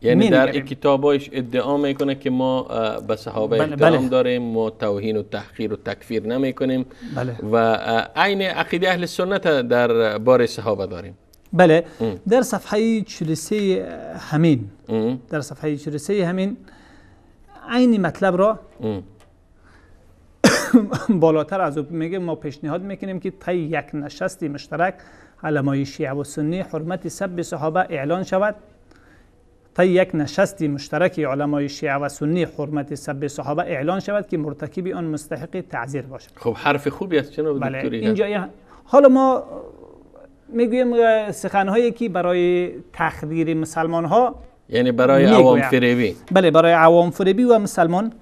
یعنی در این کتابش ادعا میکنه که ما به صحابه احترام داریم، ما توهین و تحقیر و تکفیر نمی کنیم و عین عقیده اهل سنت در باره صحابه داریم. بله. در صفحه 43 همین در صفحه 43 همین عین مطلب را بالاتر از او میگه ما پیشنهاد میکنیم که طی یک نشست مشترک علمای شیعه و سنی حرمت سب صحابه اعلان شود. طی یک نشست مشترک علمای شیعه و سنی حرمت سب صحابه اعلان شود که مرتکب آن مستحق تعزیر باشد. خب حرف خوبی است جناب دکتر. اینجا حالا ما میگویم سخن‌هایی که برای تخدیر مسلمان ها، یعنی برای عوام فریبی. بله، برای عوام فریبی و مسلمان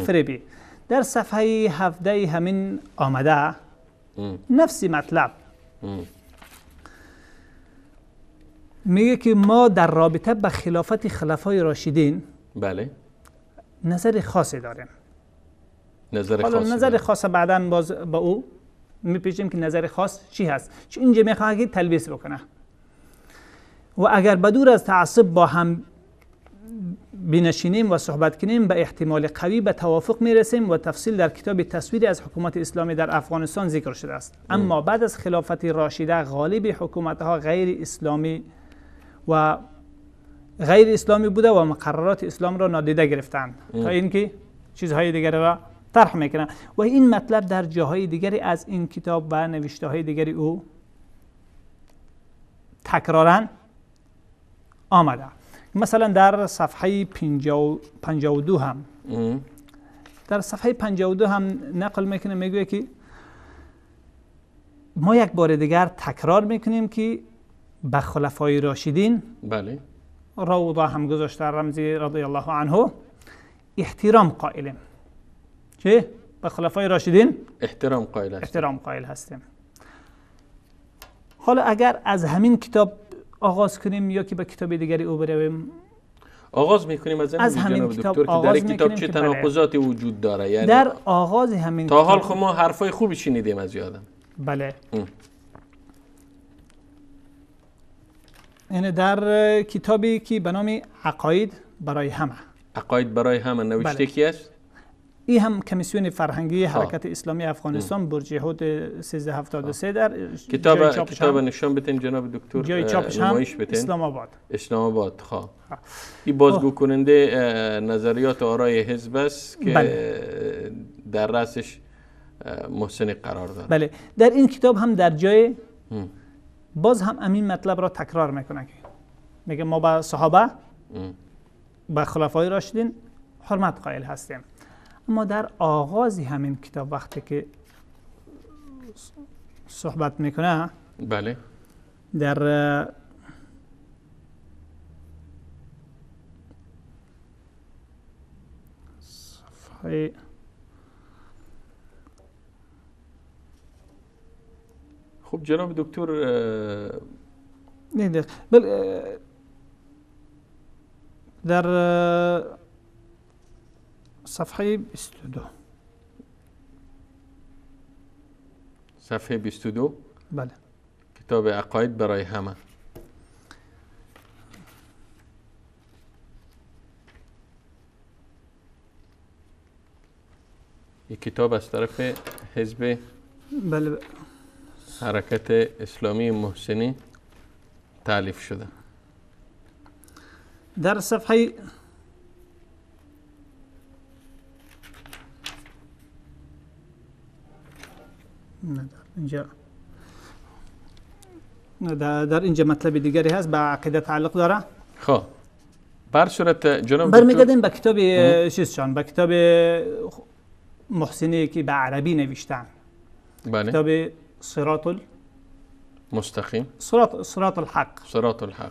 فریبی. در صفحه 17 همین آمده نفس مطلب میگه که ما در رابطه به خلافت خلفای راشدین بله نظر خاصی داریم. نظر خاص بعداً باز با او میپیچیم که نظر خاص چی هست، چون اینجا میخواد که تلبیس بکنه. و اگر بدور از تعصب با هم بنشینیم و صحبت کنیم به احتمال قوی به توافق میرسیم و تفصیل در کتاب تصویری از حکومت اسلامی در افغانستان ذکر شده است. اما بعد از خلافت راشده غالب حکومت‌ها غیر اسلامی بوده و مقررات اسلام را نادیده گرفتند تا اینکه چیزهای دیگر را طرح میکنند و این مطلب در جاهای دیگری از این کتاب و نوشته های دیگری او تکرارا آمده. مثلا در صفحه 52 هم در صفحه 52 هم نقل میکنه، میگوید که ما یک بار دیگر تکرار میکنیم که به خلفای راشدین، بله، روضا هم گذاشته رمزی رضی الله عنه، احترام قائلیم. چه؟ به خلفای راشدین احترام قائل هستیم. حالا اگر از همین کتاب آغاز کنیم یا که به کتاب دیگری او برویم، آغاز میکنیم از همین کتاب دکتر، که در این کتاب چه تناقضاتی وجود داره؟ یعنی در آغاز همین تا حال خب ما حرفای خوبی شنیدیم از یادم. بله. یعنی در کتابی که به نام عقاید برای همه نوشته کی است؟ این هم کمیسیون فرهنگی حرکت اسلامی افغانستان برج هود 1373 در کتاب نشان بتین جناب دکتر، جای چاپش هم اسلام آباد. این بازگو کننده نظریات و آرای حزب است که در رأسش محسن قرار داره. بله. در این کتاب هم در جای باز هم همین مطلب را تکرار میکنه که میگه ما با صحابه با خلفای راشدین حرمت قائل هستیم. اما در آغاز همین کتاب وقتی که صحبت میکنه، بله، در صفحه خب جناب دکتر در صفحه 22 بله، کتاب عقاید برای همه. یک کتاب از طرف حزب بله حرکت اسلامی محسنی تألیف شده. در صفحه در اینجا مطلب دیگری هست به عقیده تعلق داره. خب بر صورت جناب برمیگردیم به کتاب چیزشان، به کتاب محسنی که به عربی نوشتن. بله. کتاب صراط المستقیم، صراط الحق.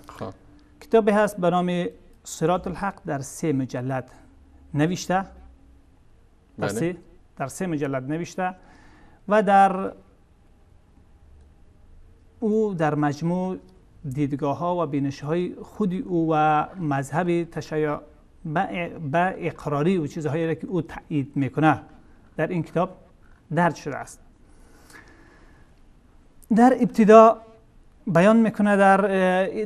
خب کتابی هست به نام صراط الحق، در 3 مجلد نوشته. بله. در 3 مجلد نوشته و در او در مجموع دیدگاه ها و بینش های خود او و مذهب تشیع به اقراری و چیزهایی را که او تایید میکنه در این کتاب درج شده است. در ابتدا بیان میکنه،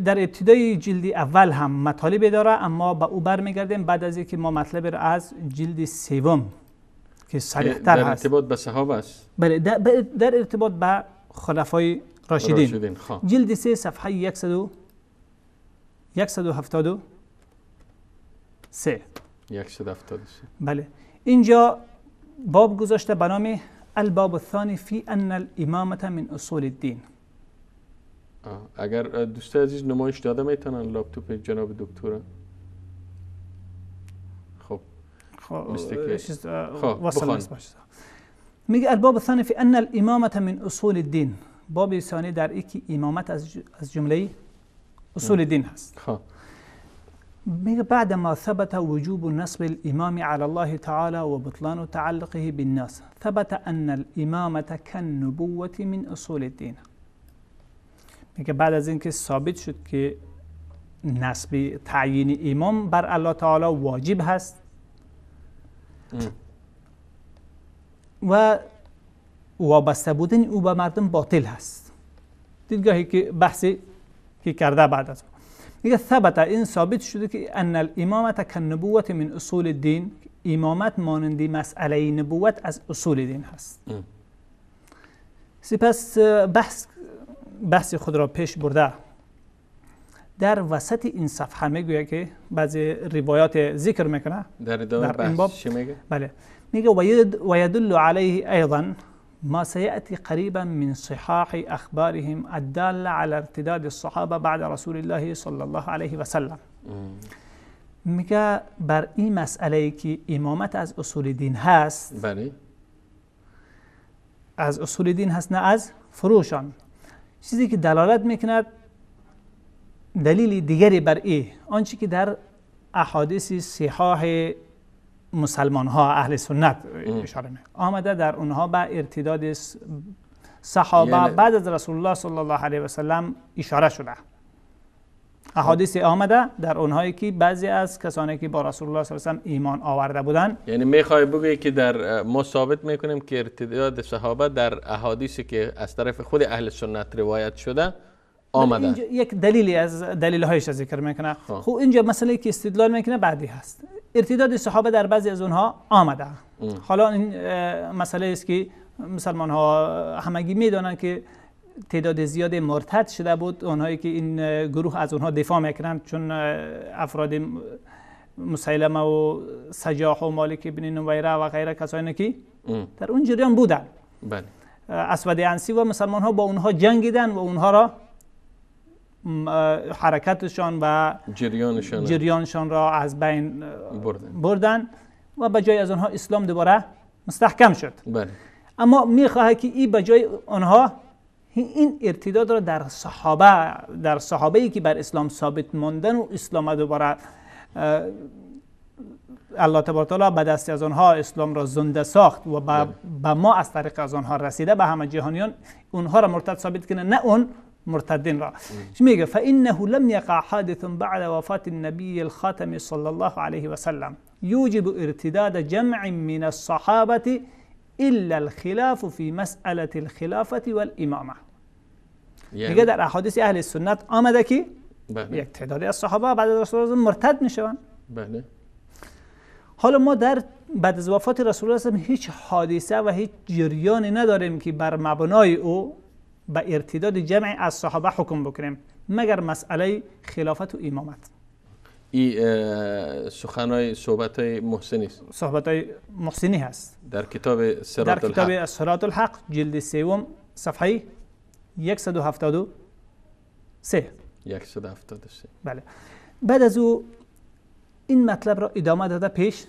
در ابتدای جلد اول هم مطالب داره، اما به او برمیگردیم بعد از اینکه ما مطلب را از جلد 3 که صریح‌تر هست، در ارتباط به صحابه است. بله، در ارتباط به خلفای راشدین. جلد 3 صفحه 173. بله. اینجا باب گذاشته به نام الباب الثانی فی ان الامامه من اصول الدین. اگر دوست عزیز نمایش داده میتونن لپتاپ جناب دکتر. خب میگه الباب الثانی فی ان الامامه من اصول الدین. باب ثانی در ای که امامت از جمله اصول دین هست. خب میگه بعد ما ثبت وجوب نصب الامام على الله تعالى وبطلان تعلقه بالناس ثبت ان الامامه كالنبوه من اصول الدين. میگه بعد از اینکه ثابت شد که نصب تعیین امام بر الله تعالی واجب هست و وابسته بودن او به مردم باطل هست. دیدگاهی که بحثی که کرده بعد از میگه ثبت، این ثابت شده که ان الامامت کنبوت من اصول الدین، امامت مانندی مسئله نبوت از اصول دین هست. سپس بحث خود را پیش برده در وسط این صفحه میگوید که بعضی روایات ذکر میکنه در این باب. بله میگه و یدل علیه ایضا ما سيأتي قريبا من صحاح اخبارهم الداله على ارتداد الصحابه بعد رسول الله صلی الله علیه و سلم. میگه بر این مسئله که امامت از اصول دین هست، بله از اصول دین هست نه از فروشان، چیزی که دلالت میکند دلیل دیگری بر این آنچه که در احادیث صحاح مسلمان ها اهل سنت اشاره میکنه آمده در اونها به ارتداد صحابه یعنی بعد از رسول الله صلی الله علیه و سلم اشاره شده. احادیث آمده در اونهایی که بعضی از کسانی که با رسول الله صلی الله علیه و سلم ایمان آورده بودند. یعنی میخوای بگویی که در ما ثابت میکنیم که ارتداد صحابه در احادیثی که از طرف خود اهل سنت روایت شده آمده. اینجا یک دلیلی از دلیل‌هایش ذکر میکنه. خب اینجا مسئله که استدلال میکنه بعدی هست. ارتداد صحابه در بعضی از اونها آمده. حالا این مسئله است که مسلمان ها همگی میدونن که تعداد زیاد مرتد شده بود، اونهایی که این گروه از اونها دفاع میکنن، چون افراد مسیلمه و سجاح و مالک بن نویره و غیره کسانی که در اون جریان بودن. بله. اسود عنسی و مسلمان ها با اونها جنگیدن و اونها را حرکتشان و جریانشان را از بین بردن و به جای از آنها اسلام دوباره مستحکم شد. بله. اما میخواهد که این به جای آنها این ارتداد را در صحابه‌ای که بر اسلام ثابت ماندن و اسلام دوباره الله تبارک و تعالی به دست از آنها اسلام را زنده ساخت و به ما از طریق از آنها رسیده به همه جهانیان، اونها را مرتد ثابت کنه، نه اون مرتدین را. میگه فانه لم يقع حادث بعد وفات النبي الخاتم صلى الله عليه وسلم يوجب ارتداد جمع من الصحابه الا الخلاف في مساله الخلافه والامامه. میگه در احادیث اهل سنت آمده که یک تعدادی از صحابه بعد از رسول الله مرتد میشوند. بله. حالا ما در بعد از وفات رسول الله هیچ حادثه و هیچ جریانی نداریم که بر مبنای او به ارتداد جمع از صحابه حکم بکنیم مگر مسئله خلافت و امامت. این سخنهای صحبتهای محسنی است. صحبتهای محسنی هست در کتاب صراط الحق. در کتاب صراط الحق جلد 3 صفحه 173. 173. بله. بعد از او این مطلب را ادامه داده پیش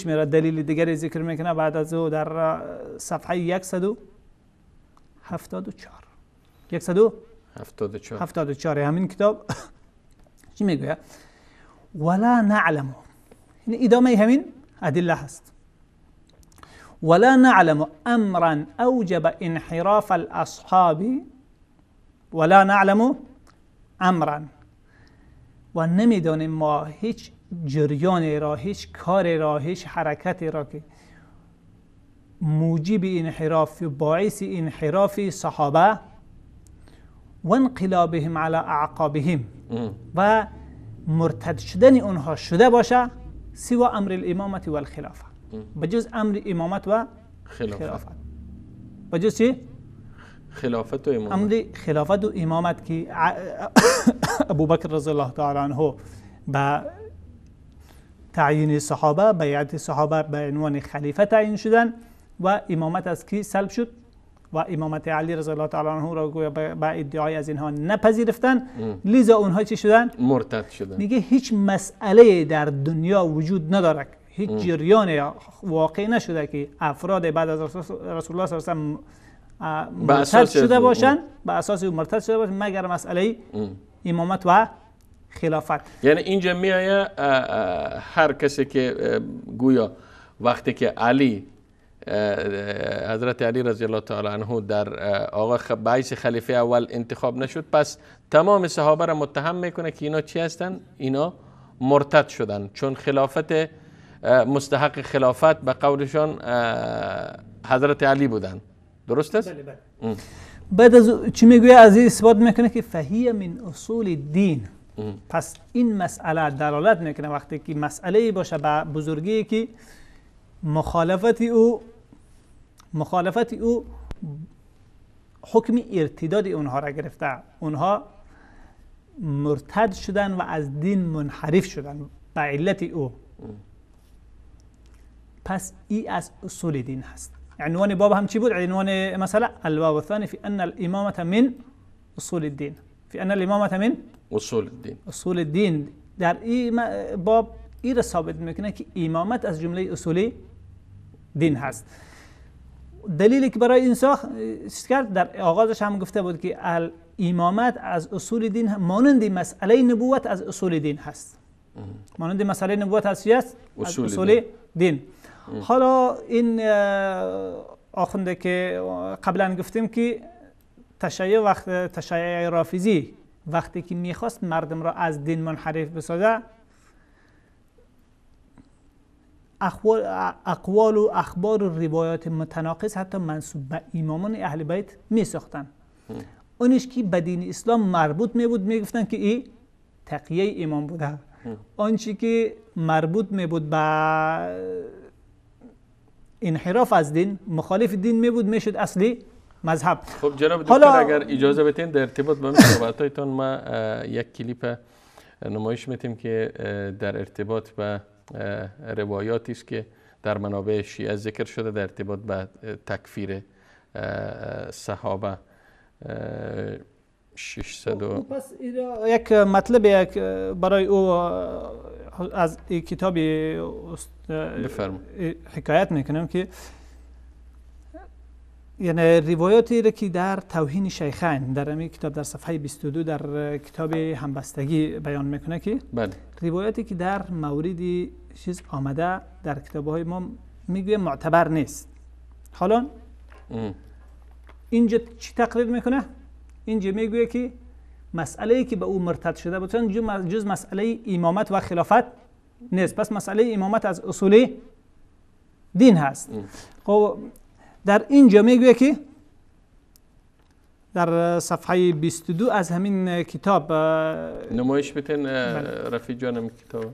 میره، دلیل دیگری ذکر میکنه. بعد از او در صفحه 174 همین کتاب چی میگه؟ ولا نعلم، این ادامه همین ادله هست. ولا نعلم امرا اوجب انحراف الاصحاب، ولا نعلم امرا، و نمیدانیم ما هیچ جریان را، هیچ کار را، هیچ حرکت را که موجب انحراف، باعث انحراف صحابه و انقلابهم علی اعقابهم و مرتد شدن اونها شده باشه سوى امر الامامت و الخلافه، بجز امر امامت و خلافت. بجز چی؟ خلافت و امامت. امر خلافت و امامت که ابوبکر رضی الله تعالی عنه با تعیین صحابه، بیعت صحابه به عنوان خلیفه تعیین شدن و امامت از کی سلب شد و امامت علی رضی الله تعالی عنه را گویا با ادعای از اینها نپذیرفتن، لذا اونها چی شدن؟ مرتد شدن. میگه هیچ مسئله در دنیا وجود نداره، هیچ جریان واقع نشده که افراد بعد از رسول الله صلی الله علیه و مرتد شده باشن، به اساس مرتد شده باشن، مگر مسئله امامت و خلافت. یعنی اینجا میایه هر کسی که گویا وقتی که علی حضرت علی رضی الله تعالی عنه در آقا باعث خلیفه اول انتخاب نشد، پس تمام صحابه را متهم میکنه که اینا چی هستن؟ اینا مرتد شدن، چون خلافت مستحق خلافت به قولشان حضرت علی بودن. درست است؟ بله بله. بعد از چی میگویه؟ از این اثبات میکنه که فهیه من اصول دین. پس این مسئله دلالت میکنه وقتی که مسئله باشه به بزرگی که مخالفت او حکم ارتداد اونها را گرفته، اونها مرتد شدن و از دین منحرف شدن به علت او. پس ای از اصول دین هست. عنوان باب هم چی بود؟ عنوان مثلا الباب الثاني في ان الامامه من اصول الدين، في ان الامامه من اصول الدين. در این باب ای را ثابت میکنه که امامت از جمله اصول دین هست. دلیلی که برای این ساخت کرد در آغازش هم گفته بود که امامت از اصول دین مانند مسئله نبوت از اصول دین هست. مانند مسئله نبوت از چی است؟ از اصول دین. حالا این آخونده که قبلا گفتیم که تشیع رافضی وقتی که میخواست مردم را از دین منحرف بسازه، اقوال و اخبار و روایات متناقض حتی منسوب به امامان اهل بیت میساختن. اونش که به دین اسلام مربوط میبود میگفتن که این تقیه امام بوده، آنچه که مربوط میبود به انحراف از دین، مخالف دین میبود، میشد اصلی مذهب. خب جناب دکتر اگر اجازه بدین در ارتباط با صحبتایتان ما یک کلیپ نمایش میتیم که در ارتباط با روایاتی است که در منابع شیعه ذکر شده در ارتباط به تکفیر صحابه. 600 پس یک مطلب برای او از این کتاب حکایت میکنم که یعنی روایاتی را که در توهین شیخین در این کتاب در صفحه 22 در کتاب همبستگی بیان میکنه که بله. روایاتی که در مورد چیز آمده در کتاب‌های ما میگه معتبر نیست. حالا اینجا چی تقریر میکنه؟ اینجا میگه که مسئله‌ای که به او مرتد شده بود جز مسئله امامت و خلافت نیست، پس مسئله امامت از اصول دین هست. خب در اینجا میگه که در صفحه 22 از همین کتاب نمایش بتین رفیق جانم کتاب.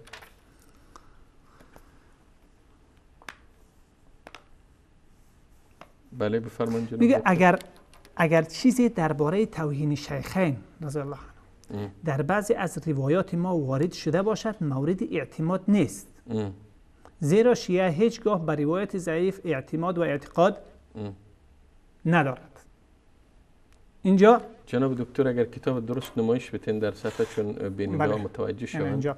بله بفرمایید جناب. میگه اگر چیزی درباره توهین شیخین رضی الله عنه در بعضی از روایات ما وارد شده باشد مورد اعتماد نیست، زیرا شیعه هیچگاه به روایت ضعیف اعتماد و اعتقاد ندارد. اینجا جناب دکتر اگر کتاب درست نمایش بتین در صفحه چون بیننده متوجه شوند.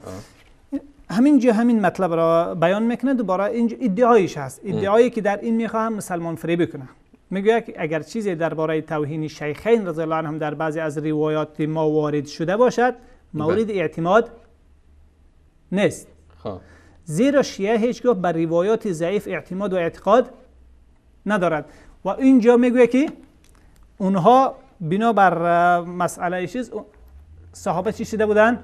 همینجا همین مطلب را بیان میکنه. دوباره اینجا ادعایش هست، ادعایی که در این میخواهم مسلمان فریب کنه. میگه که اگر چیزی درباره توهین شیخین رضی الله عنهم در بعضی از روایات ما وارد شده باشد مورد اعتماد نیست، زیرا شیعه هیچگاه بر روایات ضعیف اعتماد و اعتقاد ندارد. و اینجا میگه که اونها بنابر مسئله چیز صحابه چی شده بودن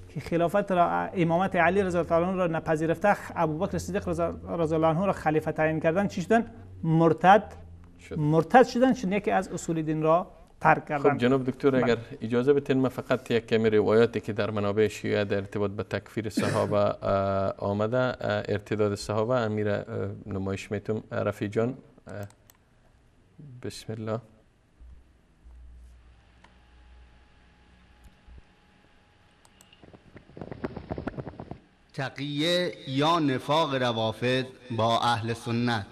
که خلافت را امامت علی رضی الله عنه را نپذیرفته ابوبکر صدیق رضی الله عنه را خلیفه تعیین کردن، چی شدن؟ مرتد شدن، چون یکی از اصول دین را ترک کردن. خب جناب دکتر اگر اجازه بدین من فقط یک کمی روایاتی که در منابع شیعه در ارتباط به تکفیر صحابه آمده، ارتداد صحابه امیر نمایش میتونم رفیق جان. بسم الله. تقیه یا نفاق روافض با اهل سنت.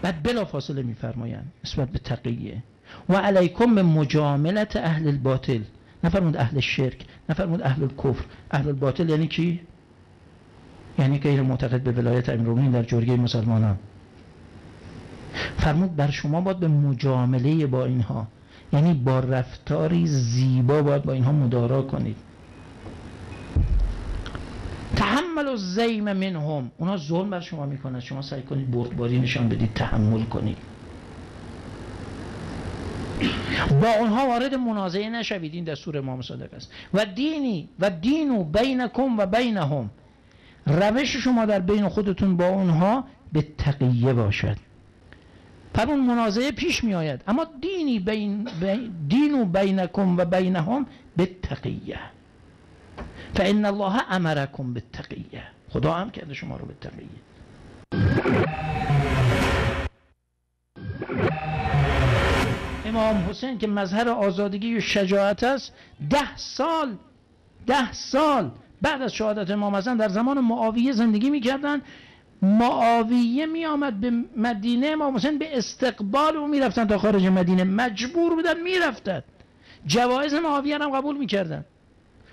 بعد بلا فاصله میفرمایند نسبت به تقیه و علیکم به مجاملت اهل الباطل، نفرمود اهل شرک، نفرمود اهل الکفر. اهل الباطل یعنی کی؟ یعنی غیر معتقد به ولایت امیرالمومنین در جرگه مسلمانان. فرمود بر شما باید به مجامله با اینها، یعنی با رفتاری زیبا باید با اینها مدارا کنید. تحمل الظلم منهم، اونا ظلم بر شما میکنن، شما سعی کنید بردباری نشان بدید، تحمل کنید. با اونها وارد منازعه نشوید. این دستور امام صادق است. و دین بینکم و بینهم، روش شما در بین خودتون با اونها به تقیه باشد. پر اون منازعه پیش می آید، اما دین بینکم و بینهم به تقیه. فان الله امرکم بالتقیه، خدا هم کرده شما رو به تقیه. امام حسین که مظهر آزادگی و شجاعت است، 10 سال بعد از شهادت امام حسن در زمان معاویه زندگی میکردن. معاویه میآمد به مدینه، امام حسین به استقبال او میرفتن تا خارج مدینه، مجبور بودن میرفتن. جوایز معاویه هم قبول میکردن.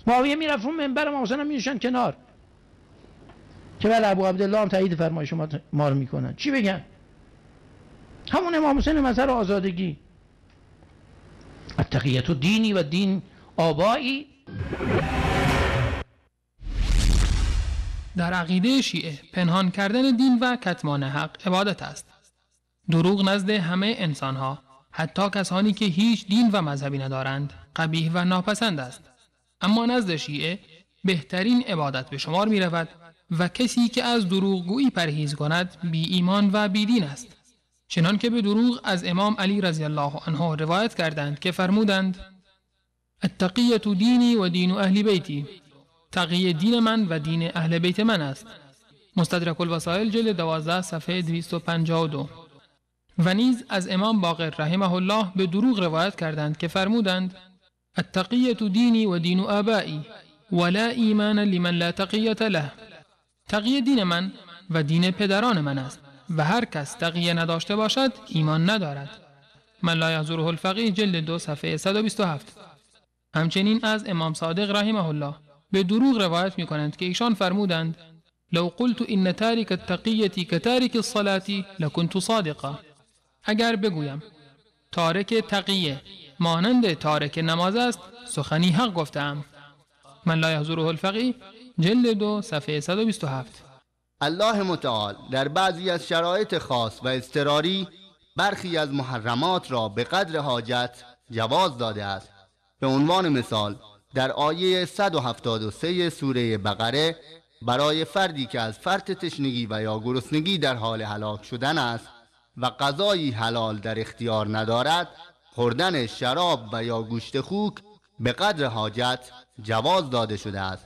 معاویه میرفت اون منبر، امام حسین هم میشن کنار که بله ابو عبدالله هم تایید فرمایش ما رو میکنن. چی بگن؟ همون امام حسین مظهر آزادگی. التقیة دینی و دین آبایی. در عقیده شیعه پنهان کردن دین و کتمان حق عبادت است. دروغ نزد همه انسانها، حتی کسانی که هیچ دین و مذهبی ندارند، قبیح و ناپسند است. اما نزد شیعه بهترین عبادت به شمار می رود و کسی که از دروغگویی پرهیز کند بی ایمان و بی دین است. چنان که به دروغ از امام علی رضی الله عنه روایت کردند که فرمودند: التقیة دینی و دین اهل بیتی، تقیه دین من و دین اهل بیت من است. مستدرک الوسائل جلد 12 صفحه 252. و نیز از امام باقر رحمه الله به دروغ روایت کردند که فرمودند: التقیة دینی و دین آبایی ولا ایمان لمن لا تقیة له، تقیه دین من و دین پدران من است و هر کس تقیه نداشته باشد ایمان ندارد. من لا یحضره الفقیه جلد 2 صفحه 127. همچنین از امام صادق رحمه الله به دروغ روایت می کنند که ایشان فرمودند: لو قلت ان تارک التقیة کتارک الصلاة لکنت صادقا، اگر بگویم تارک تقیه مانند تارک نماز است سخنی حق گفتم. من لا یحضره الفقیه جلد 2 صفحه 127. الله متعال در بعضی از شرایط خاص و اضطراری برخی از محرمات را به قدر حاجت جواز داده است. به عنوان مثال در آیه 173 سوره بقره برای فردی که از فرط تشنگی و یا گرسنگی در حال هلاک شدن است و غذایی حلال در اختیار ندارد، خوردن شراب و یا گوشت خوک به قدر حاجت جواز داده شده است.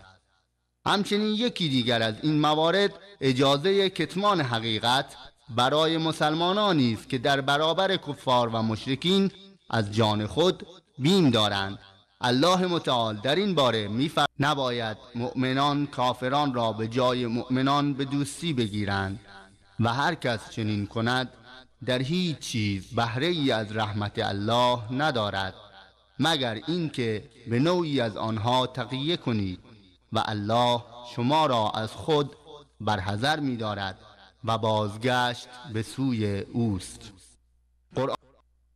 همچنین یکی دیگر از این موارد اجازه کتمان حقیقت برای مسلمانانی است که در برابر کفار و مشرکین از جان خود بیم دارند. الله متعال در این باره می‌فرماید: نباید مؤمنان کافران را به جای مؤمنان به دوستی بگیرند و هر کس چنین کند در هیچ چیز بهره ای از رحمت الله ندارد مگر اینکه به نوعی از آنها تقیه کنید و الله شما را از خود برحذر می دارد و بازگشت به سوی اوست.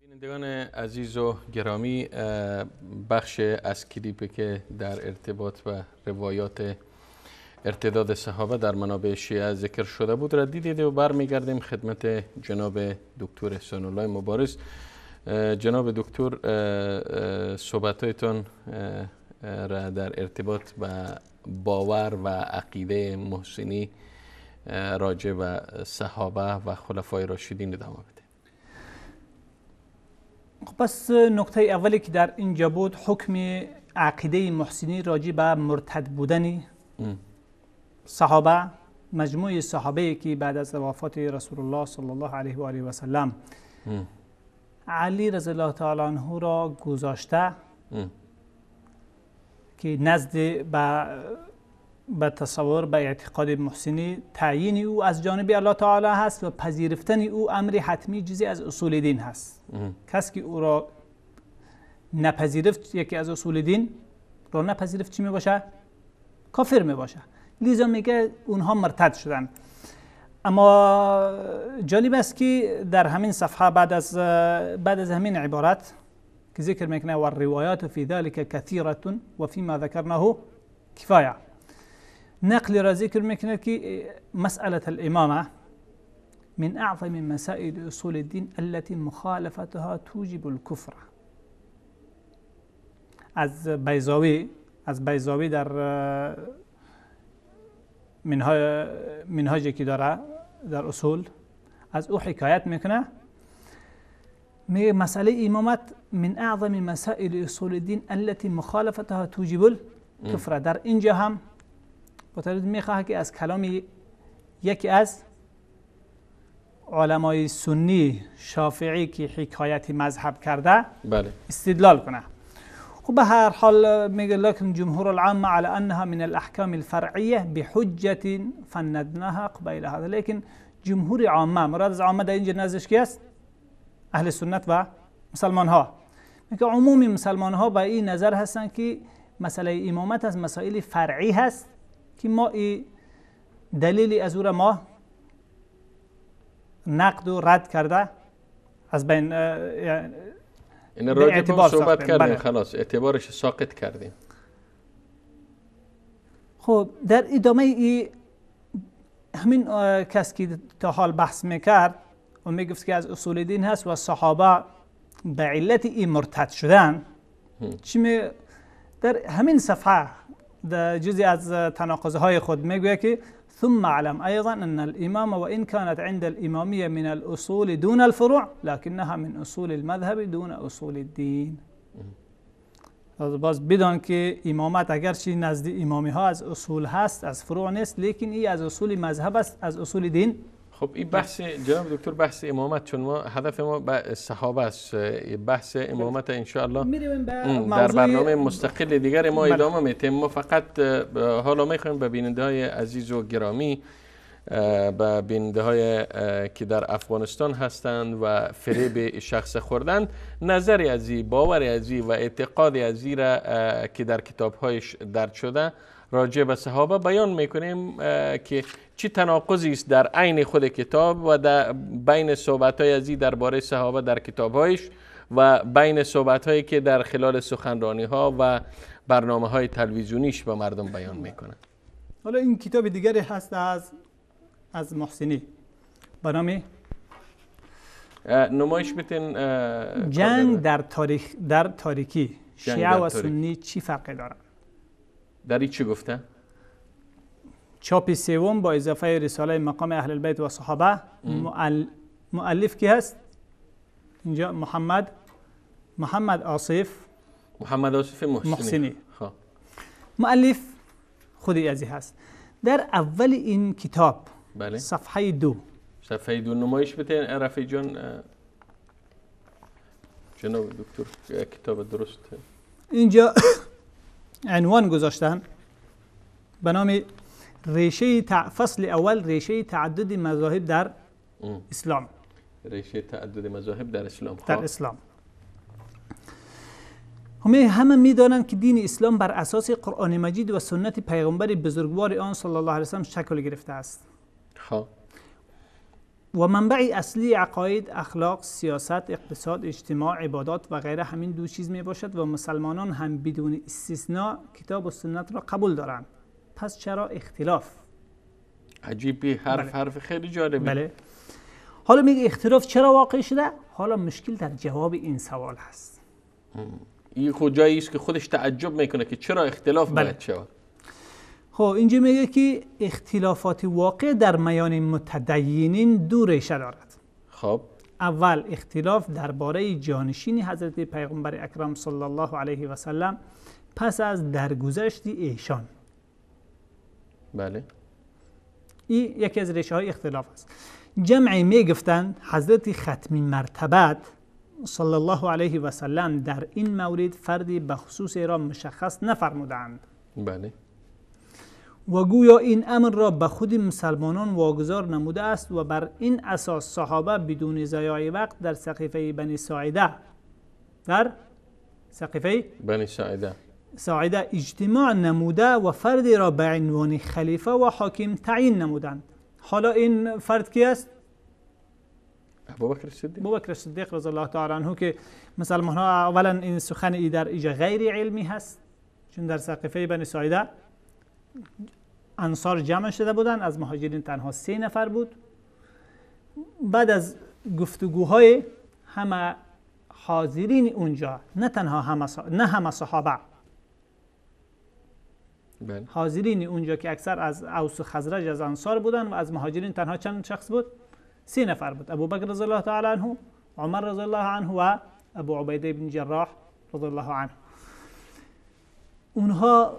بینندگان عزیز و گرامی، بخش از کلیپی که در ارتباط و روایات ارتداد صحابه در منابع شیعه ذکر شده بود را دیدید و برمیگردیم خدمت جناب دکتر احسان الله مبارز. جناب دکتر، صحبتایتون را در ارتباط با باور و عقیده محسنی راجع به صحابه و خلفای راشدین ادامه بده. پس نکته اولی که در اینجا بود حکم عقیده محسنی راجع به مرتد بودن صحابه، مجموعه صحابه که بعد از وفات رسول الله صلی الله علیه و آله و سلم علی رضی الله تعالی عنه را گذاشته که نزد به تصور به اعتقاد محسنی تعیین او از جانب الله تعالی هست و پذیرفتن او امر حتمی جزئی از اصول دین هست. کسی که او را نپذیرفت، یکی از اصول دین را نپذیرفت، چی می باشه؟ کافر می باشه. لذا میگه اونها مرتد شدن. اما جالب است که در همین صفحه بعد از همین عبارت که ذکر میکنه و الروایات فی ذلك کثیرة و فیما ذکرناه کفایه، نقل را ذکر میکنه که مسئله الامامه من اعظم مسائل اصول الدین التي مخالفتها توجب الكفر. از بیضاوی در منهاجی که داره در اصول از او حکایت میکنه، میگه مسئله امامت من اعظم مسائل اصول الدین التي مخالفتها توجب الكفر. در اینجا هم بطرید میخواه که از کلام یکی از علمای سنی شافعی که حکایت مذهب کرده بله استدلال کنه. خب به هر حال میگه لكن جمهور العامه على انها من الاحکام الفرعیه بحجه فندناها قبیل هذا. لیکن جمهور عامه، مراد از عامه در اینجا نزدش کی است؟ اهل سنت و مسلمان ها. میگه عمومی مسلمان ها به این نظر هستن که مسئله امامت از مسائل فرعی هست که ما دلیلی از او را ما نقد و رد کرده از بین این راجع به صحبت کردیم. بله. خلاص اعتبارش ساقط کردیم. خب در ادامه همین کس که تا حال بحث میکرد و میگفت که از اصول دین هست و صحابه به علت این مرتد شدن، در همین صفحه در جزئی از تناقض های خود میگوید که ثم اعلم ايضا ان الامام وان كانت عند الاماميه من الاصول دون الفروع لكنها من اصول المذهب دون اصول الدين. باز بدان که امامت اگرچه نزد امامی ها از اصول هست، از فروع نیست، لیکن این از اصول مذهب است، از اصول دین. خب این بحث جناب دکتر، بحث امامت، چون ما هدف ما صحابه است، بحث امامت ان شاء الله در برنامه مستقل دیگر ما ادامه میتیم. ما فقط حالا میخوایم به بیننده های عزیز و گرامی، به بیننده های که در افغانستان هستند و فریب شخص خوردن، نظری از این، باوری از این و اعتقادی از این را که در کتاب هایش درج شده راجع به صحابه بیان میکنیم که چی تناقضی است در عین خود کتاب و در بین صحبت‌های ازی درباره صحابه در کتاب‌هایش و بین صحبت‌هایی که در خلال سخنرانی‌ها و برنامه‌های تلویزیونیش به مردم بیان میکنه. حالا این کتاب دیگری هست از محسنی به نام نمایش بتین جنگ در تاریکی، شیعه و سنی چی فرقی دارن؟ در این چی گفته؟ چاپ سوم با اضافه رساله مقام اهل البیت و صحابه. مؤلف کی هست؟ اینجا محمد آصف محسنی. مؤلف خودی ازی هست. در اول این کتاب بله. صفحه 2 نمایش بتین رفیع جان. جناب دکتر کتاب درست اینجا عنوان گذاشتن به نام فصل اول ریشه تعدد مذاهب در اسلام. ریشه تعدد مذاهب در اسلام. در اسلام همه میدانند که دین اسلام بر اساس قرآن مجید و سنت پیغمبر بزرگوار آن صلی الله علیه و سلم شکل گرفته است. و منبع اصلی عقاید، اخلاق، سیاست، اقتصاد، اجتماع، عبادات و غیره همین دو چیز می باشد و مسلمانان هم بدون استثناء کتاب و سنت را قبول دارند. پس چرا اختلاف؟ عجیبی، حرف خیلی جالبی. بله. حالا میگه اختلاف چرا واقع شده؟ حالا مشکل در جواب این سوال هست. این کجایی است که خودش تعجب میکنه که چرا اختلاف باید شود. خب اینجا میگه که اختلافات واقع در میان متدینین دو ریشه دارد. خب اول اختلاف درباره جانشین حضرت پیغمبر اکرم صلی الله علیه و سلم پس از درگذشت ایشان. بله. این یکی از ریشه های اختلاف است. جمعی میگفتند حضرت ختمی مرتبت صلی الله علیه و سلم در این مورد فردی به خصوص را مشخص نفرمودند. بله. و گویا این امر را به خود مسلمانان واگذار نموده است و بر این اساس صحابه بدون ضیاع وقت در سقیفه بنی ساعده اجتماع نموده و فردی را به عنوان خلیفه و حاکم تعیین نمودند. حالا این فرد کی است؟ ابوبکر صدیق رضی الله تعالی عنه که مسلمان ها اولا این سخن ای در ایجا غیر علمی هست، چون در سقیفه بنی ساعده انصار جمع شده بودند، از مهاجرین تنها 3 نفر بود. بعد از گفتگوهای همه حاضرین اونجا، نه تنها نه همه صحابه، حاضرین اونجا که اکثر از اوس و خزرج از انصار بودن و از مهاجرین تنها چند شخص بود؟ 3 نفر بود. ابوبکر رضی الله تعالی عنه، عمر رضی الله عنه و ابو عبیده بن جراح رضی الله عنه. اونها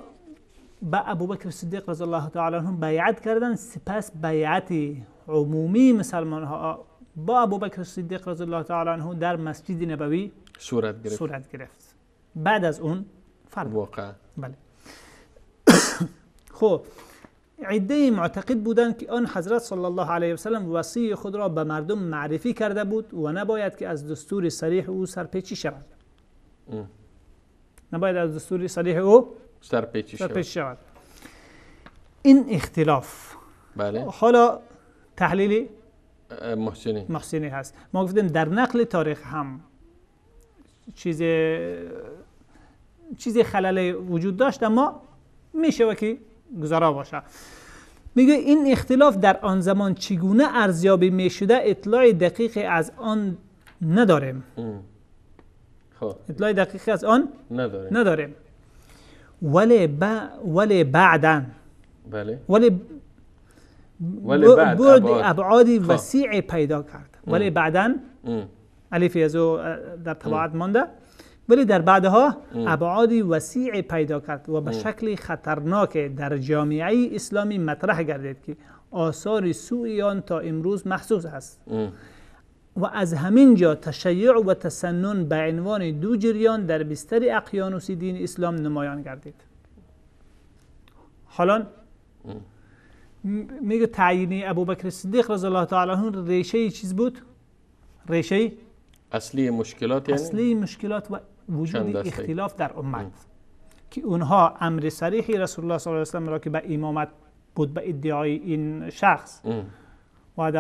با ابوبکر صدیق رضی الله تعالی عنه بیعت کردن، سپس بیعت عمومی مسلمان ها با ابوبکر صدیق رضی الله تعالی عنه در مسجد نبوی صورت گرفت. بعد از اون واقعا بله. خب عده معتقد بودند که آن حضرت صلی الله علیه و سلم وصی خود را به مردم معرفی کرده بود و نباید که از دستور صریح او سرپیچی شود. نباید از دستور صریح او سرپیچی شود. این اختلاف بله. حالا تحلیل محسنی هست. ما گفتیم در نقل تاریخ هم چیز خلل وجود داشت، اما میشه که گذرا باشه. میگه این اختلاف در آن زمان چگونه ارزیابی میشده اطلاع دقیقی از آن نداریم. اطلاع دقیقی از آن نداریم. ولی بعداً ولی بعد ابعادی وسیع پیدا کرد. ولی بعداً الف یزو در طباعت مانده، ولی در بعدها ابعادی وسیع پیدا کرد و به شکل خطرناک در جامعه اسلامی مطرح گردید که آثار سوء آن تا امروز محسوس است و از همین جا تشیع و تسنن به عنوان 2 جریان در بستر اقیانوس دین اسلام نمایان گردید. حالا میگه تعیین ابوبکر صدیق رضی الله تعالی عنه ریشه چیز بود؟ ریشه اصلی مشکلات، یعنی اصلی مشکلات و وجود اختلاف در امت که اونها امر صریحی رسول الله صلی الله علیه و سلم را که به امامت بود به ادعای این شخص و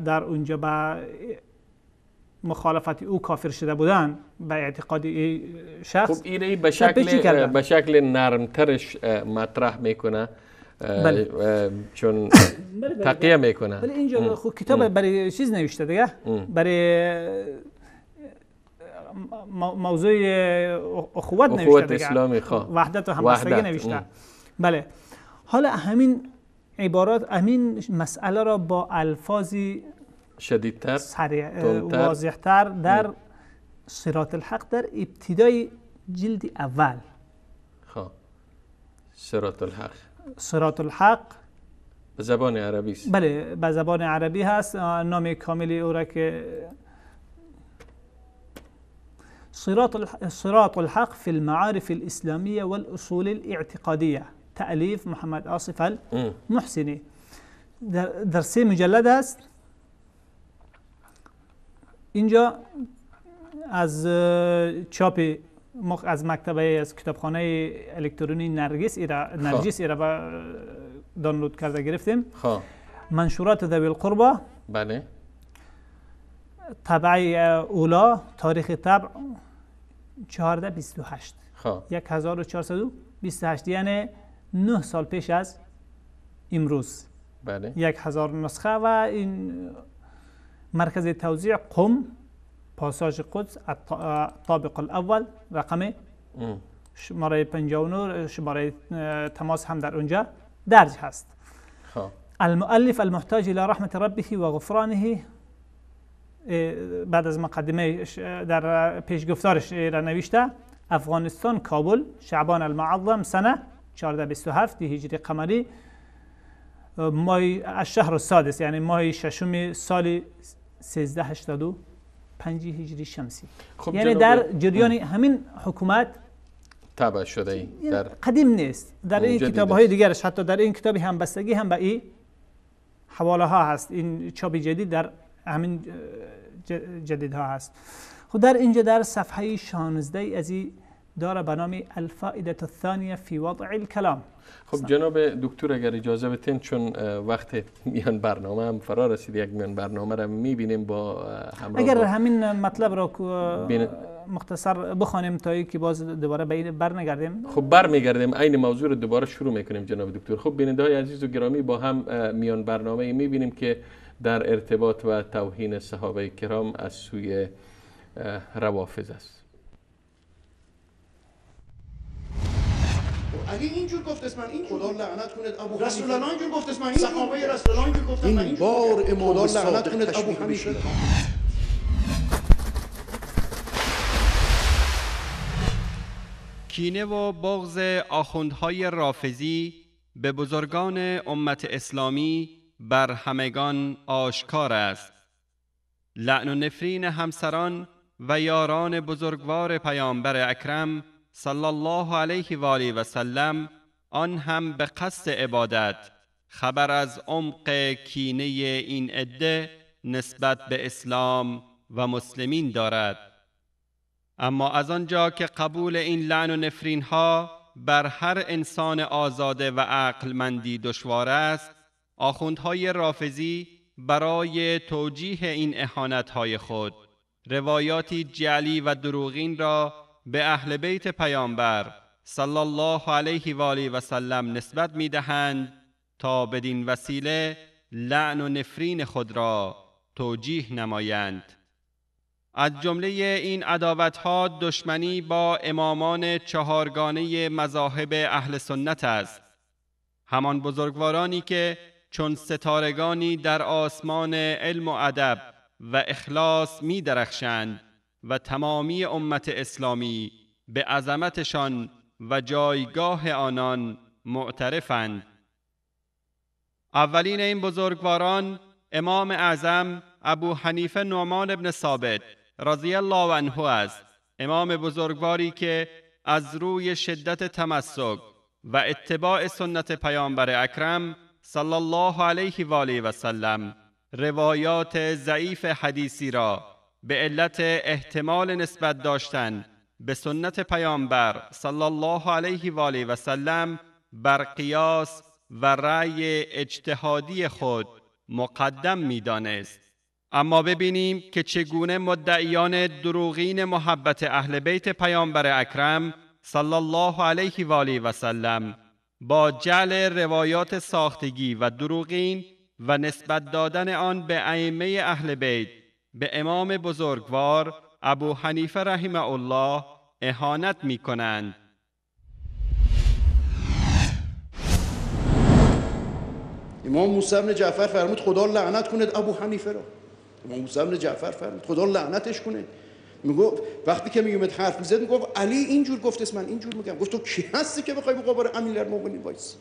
در اونجا به مخالفت او کافر شده بودن به اعتقاد شخص. خب اینه به شکل نرمترش مطرح میکنه. چون تقیه میکنه. ولی اینجا خب کتاب برای چیز نوشته دیگه، برای موضوع اخوت نوشته دیگه، اسلامی وحدت و همبستگی نوشته. بله. حالا همین عبارات، همین مسئله را با الفاظی شدیدتر، واضحتر در صراط الحق در ابتدای جلد اول. صراط الحق به زبان عربی است. بله، به زبان عربی هست. نام کاملی او را که صراط الحق في المعارف الإسلامية والأصول الاعتقادية، تألیف محمد آصف المحسنی. در 3 مجلد است. اینجا از چاپ از مکتبه از کتابخانه الکترونی نرجس ایرا دانلود کرده گرفتیم. منشورات ذوی القربا، بله، طبعه اولا، تاریخ طبع 1428 1428، یعنی 9 سال پیش از امروز. بله. 1000 نسخه. و این مرکز توزیع قم، پاساژ قدس، طابق الاول، رقم شماره 59، شماره تماس هم در اونجا درج هست. المؤلف المحتاج الى رحمة ربه و غفرانه، بعد از مقدمه در پیشگفتارش را نوشته: افغانستان، کابل، شعبان المعظم، سنه 1427 هجری قمری، ماه الشهر السادس، یعنی ماه 6 سال 1385 هجری شمسی. خب یعنی در جریان همین حکومت تابع شده. در قدیم نیست. در این کتاب‌های دیگرش، حتی در این کتاب همبستگی هم به این حواله ها هست. این چاپ جدید در همین جدید ها هست. خود در اینجا در صفحه 16 از این داره به نام الفائده الثانیه فی وضع الکلام. خب جناب دکتر اگر اجازه بدین، چون وقت میان برنامه هم فرا رسید، یک میان برنامه را میبینیم با همراه. اگر همین مطلب را مختصر بخوانیم تا اینکه باز دوباره به برنگردیم. خب برمیگردیم، عین موضوع رو دوباره شروع میکنیم جناب دکتر. خب بیننده های عزیز و گرامی، با هم میان برنامه میبینیم که در ارتباط و توهین صحابه کرام از سوی روافض است. علی اینجور گفت اسم من این خدا لعنت کنه ابو رسول الله اینجور گفت اسم من این صحابه رسول الله اینجور گفتن این بار امام لعنت کنه ابو حنیفه. کینه و بغض آخوندهای رافضی به بزرگان امت اسلامی بر همگان آشکار است. لعن و نفرین همسران و یاران بزرگوار پیامبر اکرم صلی الله علیه و آله و سلم، آن هم به قصد عبادت، خبر از عمق کینه این عده نسبت به اسلام و مسلمین دارد. اما از آنجا که قبول این لعن و نفرین ها بر هر انسان آزاده و عقلمندی دشوار است، آخوندهای رافضی برای توجیه این اهانت های خود روایاتی جعلی و دروغین را به اهل بیت پیامبر صلی الله علیه و آله و سلم نسبت می‌دهند تا بدین وسیله لعن و نفرین خود را توجیه نمایند. از جمله این عداوت‌ها دشمنی با امامان چهارگانه مذاهب اهل سنت است، همان بزرگوارانی که چون ستارگانی در آسمان علم و ادب و اخلاص می درخشند و تمامی امت اسلامی به عظمتشان و جایگاه آنان معترفند. اولین این بزرگواران امام اعظم ابو حنیفه نعمان بن ثابت رضی الله عنه است، امام بزرگواری که از روی شدت تمسک و اتباع سنت پیامبر اکرم صلی الله علیه و آله و سلم روایات ضعیف حدیثی را به علت احتمال نسبت داشتن به سنت پیامبر صلی الله علیه و آله و سلم بر قیاس و رأی اجتهادی خود مقدم می‌دانست. اما ببینیم که چگونه مدعیان دروغین محبت اهل بیت پیامبر اکرم صلی الله علیه و آله و سلم با جعل روایات ساختگی و دروغین و نسبت دادن آن به ائمه اهل بیت به امام بزرگوار ابو حنیفه رحمه الله اهانت می کنند. امام موسی بن جعفر فرمود خدا لعنت کنه ابو حنیفه را. امام موسی بن جعفر فرمود خدا لعنتش کنه. میگفت وقتی که میومد حرف میزد میگفت علی اینجور گفت اسم من اینجور میگم. گفت تو کی هستی که بخوای مقابل امیرالمومنین وایسی؟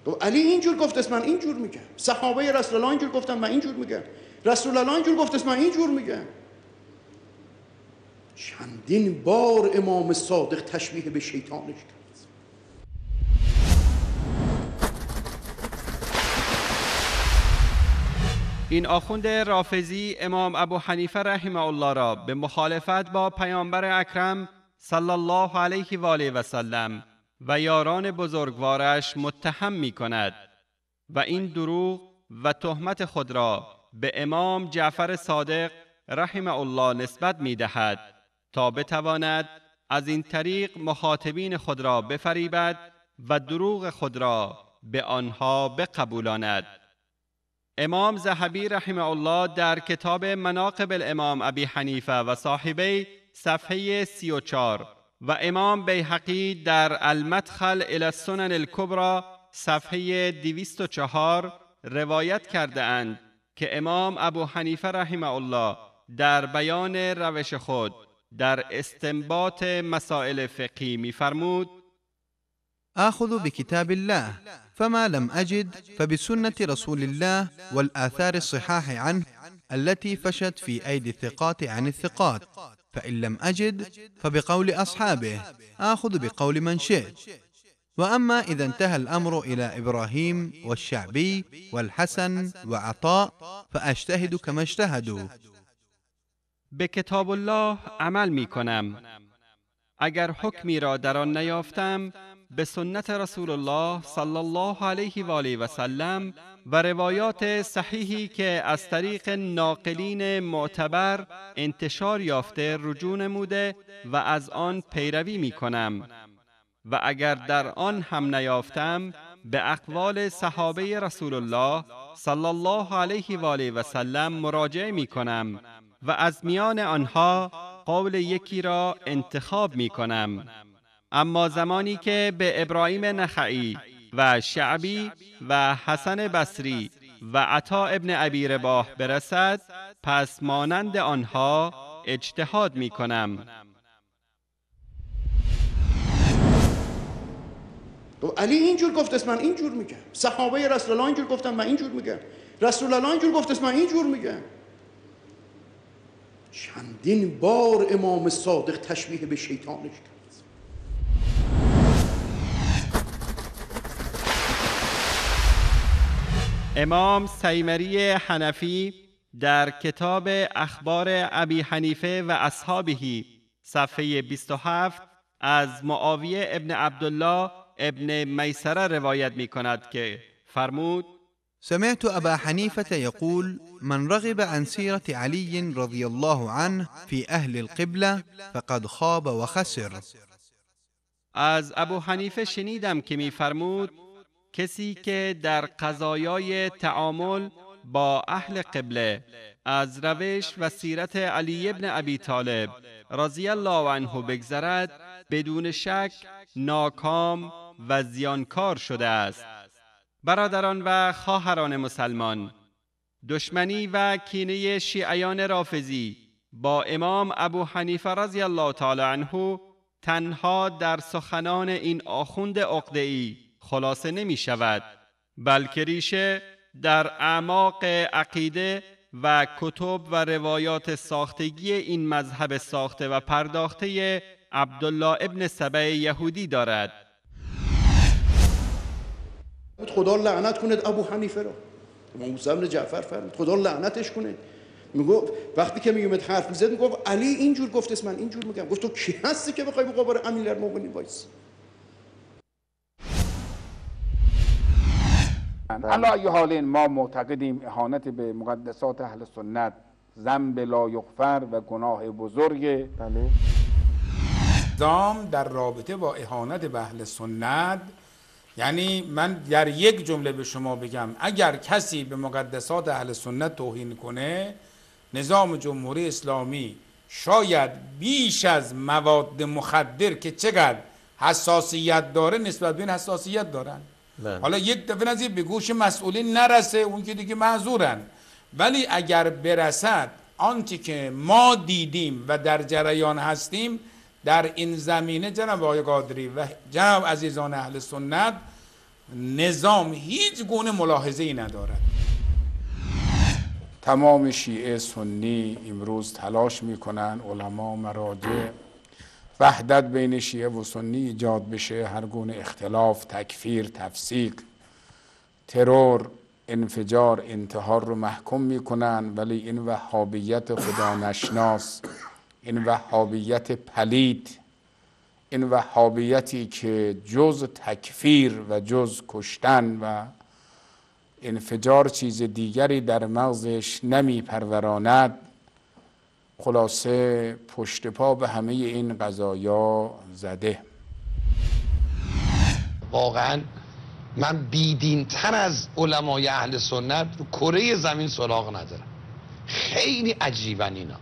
گفت علی اینجور گفت اسم من اینجور میگم، صحابه رسول الله اینجور گفتن من اینجور میگم، رسول الله اینجور گفت اسم من اینجور میگم. چندین بار امام صادق تشبیه به شیطانش کرد. این آخوند رافضی امام ابو حنیفه رحمه الله را به مخالفت با پیامبر اکرم صلی الله علیه و آله و سلم و یاران بزرگوارش متهم می کند و این دروغ و تهمت خود را به امام جعفر صادق رحمه الله نسبت می دهد تا بتواند از این طریق مخاطبین خود را بفریبد و دروغ خود را به آنها بقبولاند. امام ذهبی رحمه الله در کتاب مناقب الامام ابی حنیفه و صاحبی صفحه 34 و امام بیهقی در المدخل الی السنن الکبری صفحه 204 روایت کرده اند که امام ابو حنیفه رحمه الله در بیان روش خود در استنباط مسائل فقهی می‌فرمود: آخذ بكتاب الله فما لم أجد فبسنة رسول الله والآثار الصحاح عنه التي فشت في أيدي الثقات عن الثقات، فإن لم أجد فبقول أصحابه آخذ بقول من شئت. وأما إذا انتهى الأمر إلى إبراهيم والشعبي والحسن وعطاء فأجتهد كما اجتهدوا. به کتاب الله عمل می کنم، اگر حکمی را در آن نیافتم به سنت رسول الله صلی الله علیه و آله و سلم و روایات صحیحی که از طریق ناقلین معتبر انتشار یافته رجوع نموده و از آن پیروی می کنم و اگر در آن هم نیافتم به اقوال صحابه رسول الله صلی الله علیه و آله و سلم مراجعه می کنم و از میان آنها قول یکی را انتخاب می کنم. اما زمانی که به ابراهیم نخعی و شعبی و حسن بصری و عطا ابن ابی رباح برسد، پس مانند آنها اجتهاد می کنم. علی اینجور گفت است، من اینجور میگم. صحابه رسول الله اینجور گفتن، من اینجور میگم. رسول الله اینجور گفت است، من اینجور میگم. چندین بار امام صادق تشبیه به شیطانش کرد. امام سیمری حنفی در کتاب اخبار ابی حنیفه و اصحابه صفحه 27 از معاویه ابن عبدالله ابن میسره روایت می کند که فرمود: سمعت أبا حنيفة يقول من رغب عن سيرة علي رضي الله عنه في أهل القبلة فقد خاب وخسر. از ابو حنیفه شنیدم که می فرمود کسی که در قضایای تعامل با اهل قبله از روش و سیرت علی ابن ابی طالب رضی الله عنه بگذرد، بدون شک ناکام و زیانکار شده است. برادران و خواهران مسلمان، دشمنی و کینه شیعیان رافضی با امام ابو حنیفه رضی الله تعالی عنه تنها در سخنان این آخوند عقده‌ای خلاصه نمی شود، بلکه ریشه در اعماق عقیده و کتب و روایات ساختگی این مذهب ساخته و پرداخته عبدالله ابن سبع یهودی دارد. خدا لعنت کند ابو حنیفه را. امام موسی بن جعفر فرمود خدا لعنتش کنه. میگفت وقتی که میومد حرف میزد میگفت علی اینجور گفت است، من اینجور میگم. گفت تو کی هستی که بخوای مقابل امیرالمومنین وایسی؟ علی ای حال ما معتقدیم اهانت به مقدسات اهل سنت ذنب لا یغفر و گناه بزرگ. بله. نظام در رابطه با اهانت به اهل سنت، یعنی من در یک جمله به شما بگم، اگر کسی به مقدسات اهل سنت توهین کنه، نظام جمهوری اسلامی شاید بیش از مواد مخدر که چقدر حساسیت داره نسبت به این حساسیت دارن. حالا یک دفعه نزید به گوش مسئولین نرسه، اون که دیگه معذورن، ولی اگر برسد آنچه که ما دیدیم و در جریان هستیم در این زمینه، جناب آقای قادری و جناب عزیزان اهل سنت، نظام هیچ گونه ملاحظه‌ای ندارد. تمام شیعه سنی امروز تلاش میکنن علما مراجع وحدت بین شیعه و سنی ایجاد بشه، هر گونه اختلاف، تکفیر، تفسیق، ترور، انفجار، انتحار رو محکوم میکنن، ولی این وهابیت خدا نشناس، این وهابیت پلید، این وهابیتی که جز تکفیر و جز کشتن و انفجار چیز دیگری در مغزش نمی پروراند، خلاصه پشت پا به همه این قضایا زده. واقعا من بیدین‌تر از علمای اهل سنت رو کره زمین سراغ ندارم. خیلی عجیبن اینا،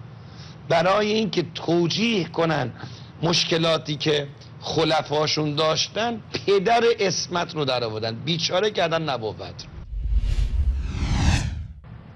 برای اینکه توجیه کنن مشکلاتی که خلفاشون داشتن پدر اسمت رو در آوردن، بیچاره کردن نبوت.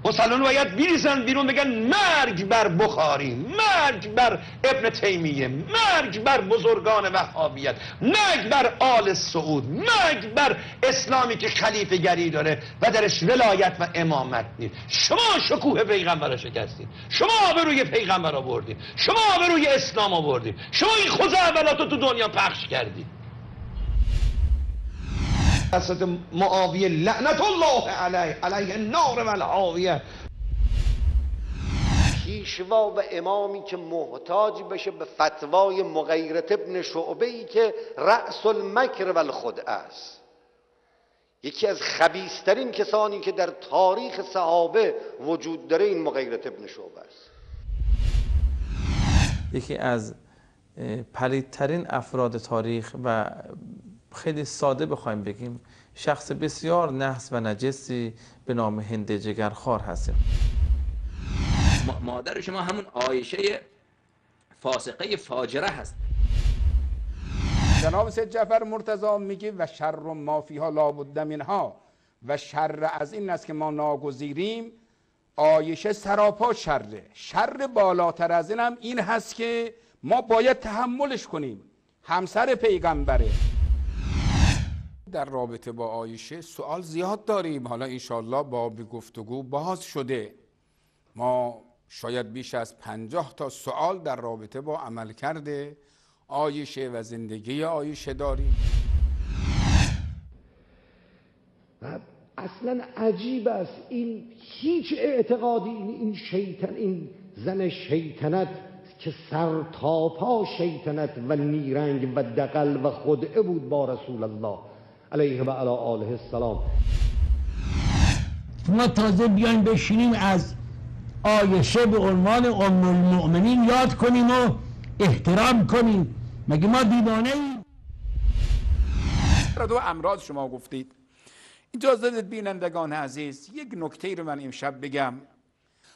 مسلمان باید بیریزن بیرون بگن مرگ بر بخاری، مرگ بر ابن تیمیه، مرگ بر بزرگان وهابیت، مرگ بر آل سعود، مرگ بر اسلامی که خلیفه گری داره و درش ولایت و امامت نیست. شما شکوه پیغمبر را شکستید، شما آبروی پیغمبر را بردید، شما آبروی اسلام را بردید، شما این خزعبلات رو تو دنیا پخش کردید. حضرت معاویه لعنت الله علیه النار و الحاویه، پیشوا و امامی که محتاج بشه به فتوای مغیرة ابن شعبه‌ای که رأس المکر و الخدعه است، یکی از خبیث‌ترین کسانی که در تاریخ صحابه وجود داره این مغیرة ابن شعبه است. یکی از پلیدترین افراد تاریخ و خیلی ساده بخوایم بگیم شخص بسیار نحس و نجسی به نام هند جگرخوار هست. مادر شما همون عایشه فاسقه فاجره هست. جناب سید جعفر مرتضی میگه و شر ما فیها لابد منها، و شر از این است که ما ناگزیریم. عایشه سراپا شره. شر بالاتر از این هم این هست که ما باید تحملش کنیم. همسر پیغمبره. در رابطه با عایشه سوال زیاد داریم. حالا انشالله با گفتگو باز شده. ما شاید بیش از 50 تا سوال در رابطه با عملکرد عایشه و زندگی عایشه داریم. اصلا عجیب است، این هیچ اعتقادی این زن شیطنت که سر تا پا شیطنت و نیرنگ و دغل و خدعه بود با رسول الله علیه و علی آله السلام. ما تازه بیایم بشینیم از عایشه به عنوان ام المؤمنین یاد کنیم و احترام کنیم؟ مگه ما دیوانه ایم؟ دو امراض شما گفتید. اجازه بدید بینندگان عزیز یک نکته رو من امشب بگم.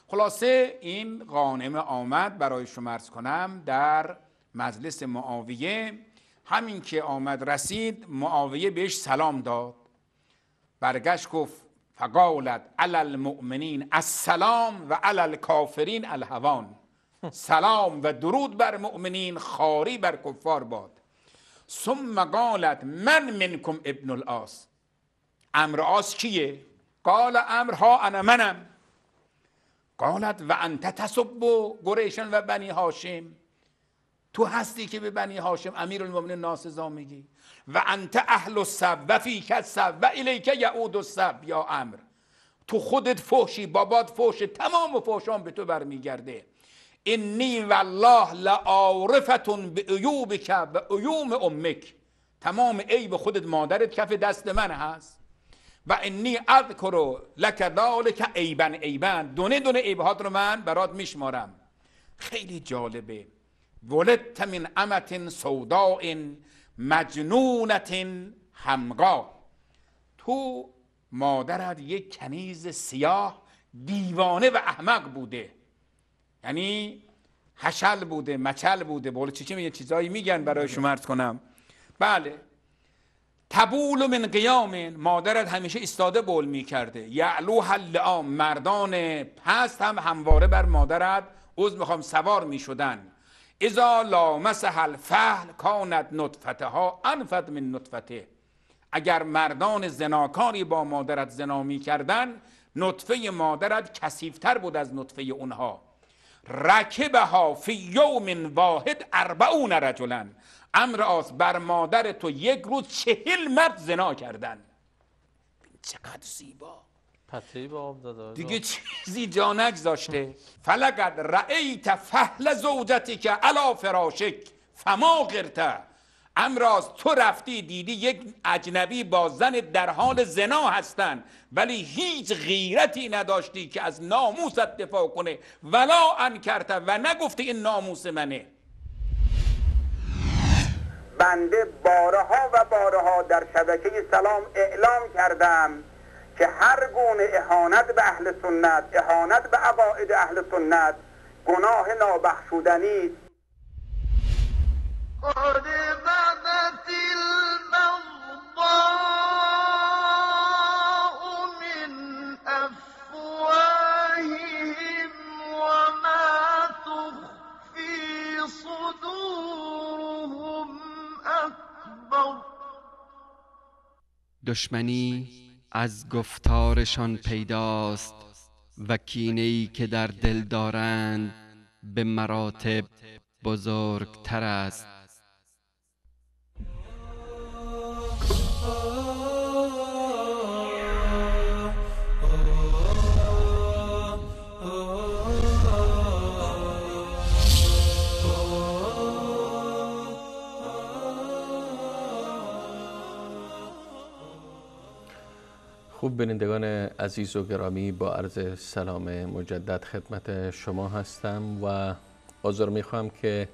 خلاصه این غانمه آمد برای شما عرض کنم در مجلس معاویه. همین که آمد رسید معاویه بهش سلام داد، برگشت گفت فقالت علی المؤمنین السلام و علی الکافرین الهوان. سلام و درود بر مؤمنین، خاری بر کفار باد. ثم قالت من منکم ابن العاص. عمرو عاص کیه؟ قال عمرو ها انا منم. قالت و انت تسب قریشا و بنی هاشم. تو هستی که به بنی هاشم امیرالمومنین ناسزا میگی. و انت اهل السب و فیک السب و الیک یعود السب. یا عمرو تو خودت فحشی، بابات فحش، تمام فحشان به تو برمیگرده. انی والله لعارفتون بعیوبک و عیوم امک. تمام عیب خودت مادرت کف دست من هست. و انی اذکر لک ذلک عیبا عیبا. دونه دونه عیبهات رو من برات میشمارم. خیلی جالبه. ولدت من امة سوداء مجنونة حمقا. تو مادرت یک کنیز سیاه دیوانه و احمق بوده، یعنی حشل بوده، مچل بوده. بوله چی یه چیزایی میگن برای شما عرض کنم. بله. تبول من قیام. مادرت همیشه ایستاده بول میکرده. یعلوها اللعام. مردان پست هم همواره بر مادرت سوار میشدن. اذا لامسها الفحل کانت نطفتها انفد من نطفته. اگر مردان زناکاری با مادرت زنا میکردن، نطفه مادرت کثیفتر بود از نطفه اونها. رکبها فی یوم واحد 40 رجلا. عمرو عاص بر مادر تو یک روز 40 مرد زنا کردن. چقدر زیبا. پته‌ای به آب داده دیگه چیزی جا نگذاشته. فلقد رأیت فحل زوجتک علی فراشک فما غرت. عمرو عاص تو رفتی دیدی یک اجنبی با زن در حال زنا هستن، ولی هیچ غیرتی نداشتی که از ناموست دفاع کنه. ولا انکرت. و نگفتی این ناموس منه. بنده بارها و بارها در شبکه سلام اعلام کردم که هر گونه اهانت به اهل سنت، اهانت به عقاید اهل سنت گناه نابخشودنی است. قد بدت البغضاء من افواههم وما تخفي صدورهم اکبر. دشمنی از گفتارشان پیداست و کینه‌ای که در دل دارند به مراتب بزرگتر است. خوب بینندگان عزیز و گرامی، با عرض سلام مجدد خدمت شما هستم و عذر میخوام که